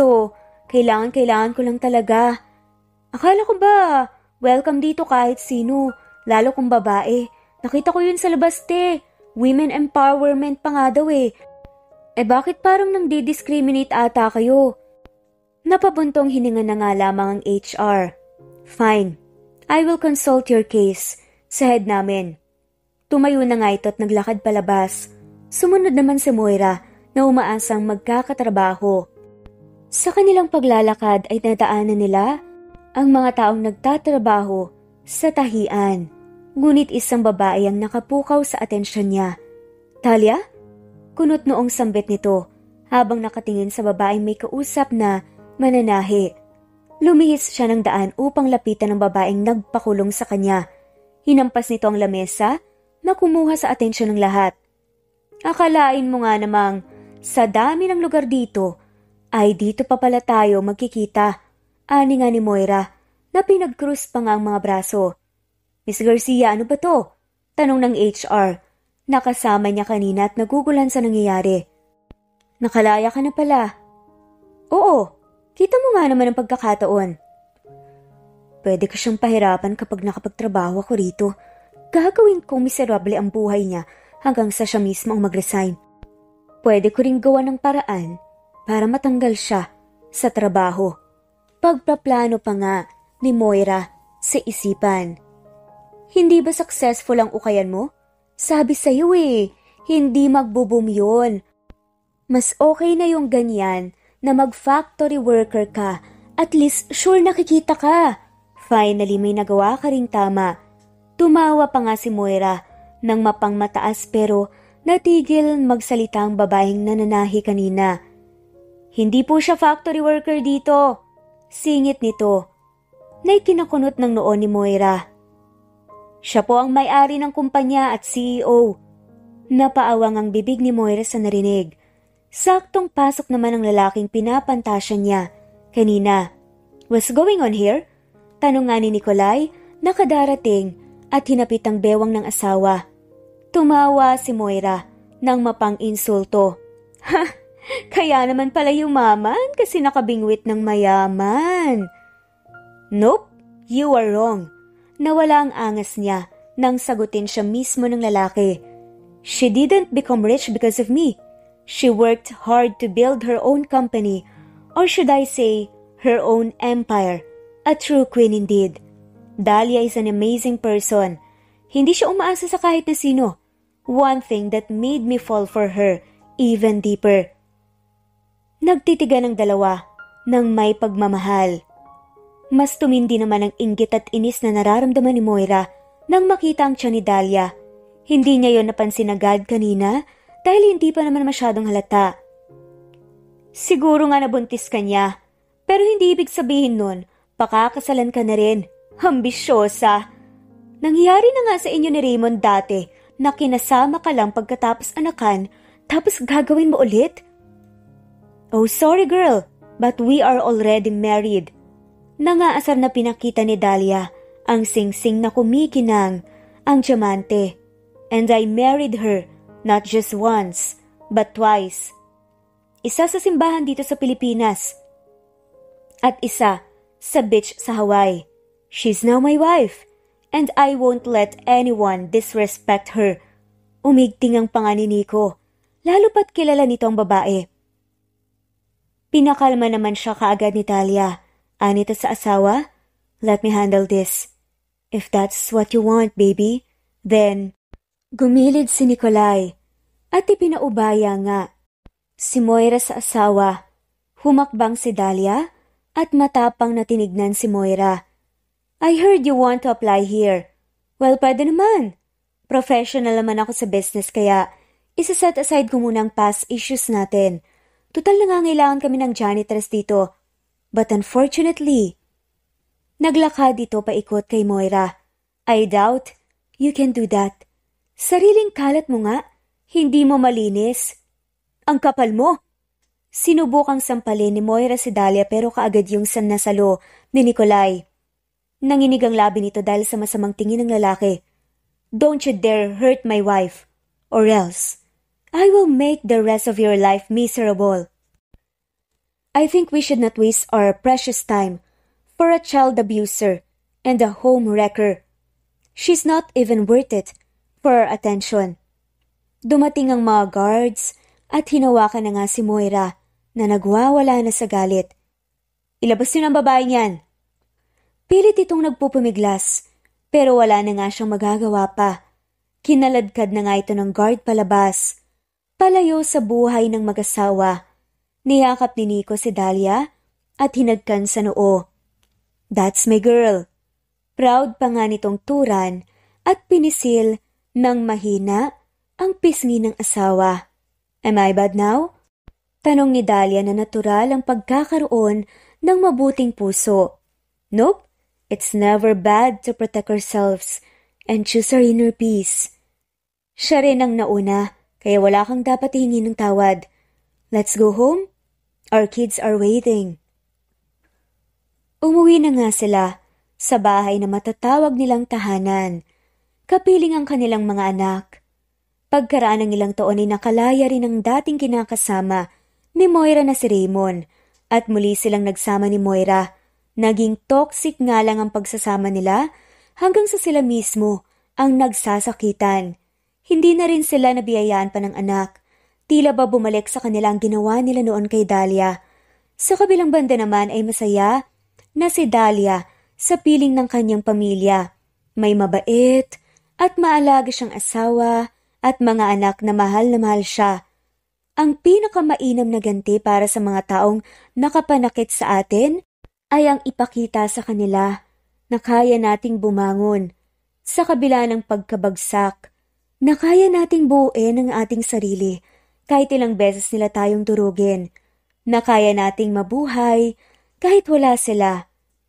kailangan ko lang talaga." "Akala ko ba, welcome dito kahit sino, lalo kung babae. Nakita ko yun sa labas women empowerment pa nga daw bakit parang nang di-discriminate ata kayo?" Napabuntong hininga na nga lamang ang HR. "Fine, I will consult your case sa head namin." Tumayo na nga ito at naglakad palabas. Sumunod naman si Moira na umaasang magkakatrabaho. Sa kanilang paglalakad ay nadaanan nila ang mga taong nagtatrabaho sa tahian. Ngunit isang babae ang nakapukaw sa atensyon niya. "Talia?" Kunot noong sambit nito habang nakatingin sa babaeng may kausap na mananahi. Lumihis siya ng daan upang lapitan ng babaeng nagpakulong sa kanya. Hinampas nito ang lamesa na kumuha sa atensyon ng lahat. "Akalain mo nga namang sa dami ng lugar dito ay dito pa pala tayo magkikita." Ani nga ni Moira na pinag-cruise pa nga ang mga braso. "Miss Garcia, ano ba to?" Tanong ng HR. Nakasama niya kanina at nagugulan sa nangyayari. Nakalaya ka na pala. Oo, kita mo nga naman ang pagkakataon. Pwede ka siyang pahirapan kapag nakapagtrabaho ako rito. Gagawin kong miserable ang buhay niya hanggang sa siya mismo ang mag-resign. Pwede ko ring gawa ng paraan para matanggal siya sa trabaho. Pagpaplano pa nga ni Moira sa isipan. Hindi ba successful ang ukayan mo? Sabi sa'yo hindi magbo-boom yun. Mas okay na yung ganyan na mag-factory worker ka. At least sure nakikita ka. Finally may nagawa ka ring tama. Tumawa pa nga si Moira nang mapangmataas pero natigil magsalita ang babaeng nananahi kanina. Hindi po siya factory worker dito. Singit nito na ikinakunot ng noo ni Moira. Siya po ang may-ari ng kumpanya at CEO. Napaawang ang bibig ni Moira sa narinig. Saktong pasok naman ang lalaking pinapantasya niya kanina. What's going on here? Tanong nga ni Nikolai na kadarating at hinapit ang bewang ng asawa. Tumawa si Moira nang mapang-insulto. Ha! Kaya naman pala yumaman kasi nakabingwit ng mayaman. Nope, you are wrong. Nawala ang angas niya nang sagutin siya mismo ng lalaki. She didn't become rich because of me. She worked hard to build her own company, or should I say, her own empire. A true queen indeed. Dahlia is an amazing person. Hindi siya umaasa sa kahit na sino. One thing that made me fall for her even deeper. Nagtitigan ng dalawa ng may pagmamahal. Mas tumindi naman ang inggit at inis na nararamdaman ni Moira nang makita ang tiyan ni Dahlia. Hindi niya yon napansin agad kanina dahil hindi pa naman masyadong halata. Siguro nga nabuntis ka niya, pero hindi ibig sabihin nun, pakakasalan ka na rin. Ambisyosa. Nangyari na nga sa inyo ni Raymond dati na kinasama ka lang pagkatapos anakan, tapos gagawin mo ulit? Oh, sorry girl, but we are already married. Nangaasar na pinakita ni Dahlia ang singsing na kumikinang ang diamante. And I married her, not just once, but twice. Isa sa simbahan dito sa Pilipinas. At isa sa beach sa Hawaii. She's now my wife, and I won't let anyone disrespect her. Umigting ang panga ni Nico, lalo pat kilala nito ang babae. Pinakalma naman siya kaagad ni Dahlia. Anito sa asawa, let me handle this. If that's what you want, baby, then... Gumilid si Nikolai at ipinaubaya nga. Si Moira sa asawa, humakbang si Dahlia at matapang na tinignan si Moira. I heard you want to apply here. Well, pwede naman. Professional naman ako sa business kaya isa-set aside ko muna ang past issues natin. Tutal nangangailangan kami ng janitress dito. But unfortunately, naglakad dito paikot kay Moira. I doubt you can do that. Sariling kalat mo nga, hindi mo malinis. Ang kapal mo. Sinubukang sampalin ni Moira si Dahlia pero kaagad yung nasalo ni Nikolai. Nanginig ang labi nito dahil sa masamang tingin ng lalaki. Don't you dare hurt my wife, or else I will make the rest of your life miserable. I think we should not waste our precious time for a child abuser and a home wrecker. She's not even worth it for our attention. Dumating ang mga guards at hinawakan na nga si Moira na nagwawala na sa galit. Ilabas niyo ng babae niyan. Pilit itong nagpupumiglas pero wala na nga siyang magagawa pa. Kinaladkad na nga ito ng guard palabas. Palayo sa buhay ng mag-asawa. Niyakap ni Nico si Dahlia at hinagkan sa noo. That's my girl. Proud pa nga nitong turan at pinisil nang mahina ang pisngi ng asawa. Am I bad now? Tanong ni Dahlia na natural ang pagkakaroon ng mabuting puso. Nope, it's never bad to protect ourselves and choose our inner peace. Siya rin ang nauna, kaya wala kang dapat hingin ng tawad. Let's go home? Our kids are waiting. Umuwi na nga sila sa bahay na matatawag nilang tahanan. Kapiling ang kanilang mga anak. Pagkaraan ng ilang taon ay nakalaya rin ang dating kinakasama ni Moira na si Raymond at muli silang nagsama ni Moira. Naging toxic nga lang ang pagsasama nila hanggang sa sila mismo ang nagsasakitan. Hindi na rin sila nabiyayaan pa ng anak. Tila ba bumalik sa kanila ang ginawa nila noon kay Dahlia. Sa kabilang banda naman ay masaya na si Dahlia sa piling ng kanyang pamilya. May mabait at maalaga siyang asawa at mga anak na mahal siya. Ang pinakamainam na ganti para sa mga taong nakapanakit sa atin ay ang ipakita sa kanila na kaya nating bumangon sa kabila ng pagkabagsak, na kaya nating buuin ang ating sarili kahit ilang beses nila tayong durugin, na kaya nating mabuhay kahit wala sila,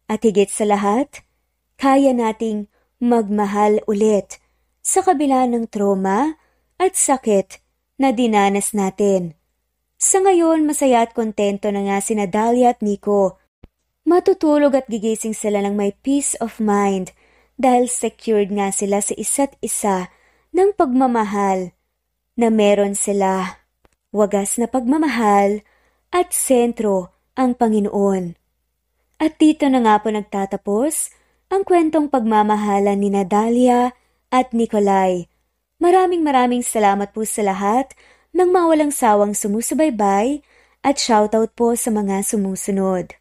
at higit sa lahat, kaya nating magmahal ulit sa kabila ng trauma at sakit na dinanas natin. Sa ngayon, masaya at kontento na nga sina Dahlia at Nico. Matutulog at gigising sila ng may peace of mind dahil secured nga sila sa isa't isa ng pagmamahal na meron sila. Wagas na pagmamahal at sentro ang Panginoon. At dito na nga po nagtatapos ang kwentong pagmamahalan ni Dahlia at Nicolai. Maraming salamat po sa lahat ng mawalang sawang sumusubaybay at shoutout po sa mga sumusunod.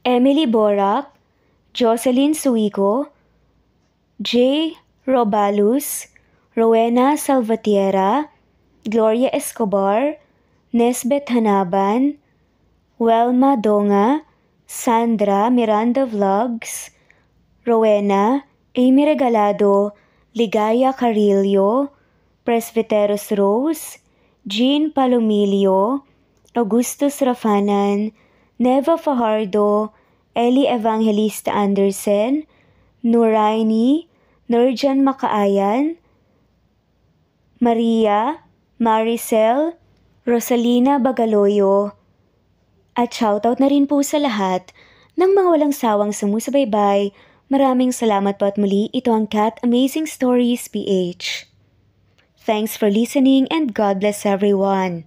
Emily Borac, Jocelyn Suico, J. Robalus, Rowena Salvatierra, Gloria Escobar, Nesbeth Hanaban, Welma Donga, Sandra Miranda Vlogs, Rowena, Amy Regalado, Ligaya Carillo, Presbyteros Rose, Jean Palomilio, Augustus Rafanan, Neva Fajardo, Eli Evangelista Anderson, Nuraini, Nurjan Makaayan, Maria, Maricel, Rosalina Bagaloyo, at shoutout na rin po sa lahat ng mga walang sawang sumusubaybay. Maraming salamat po at muli, ito ang Cat Amazing Stories PH. Thanks for listening and God bless everyone.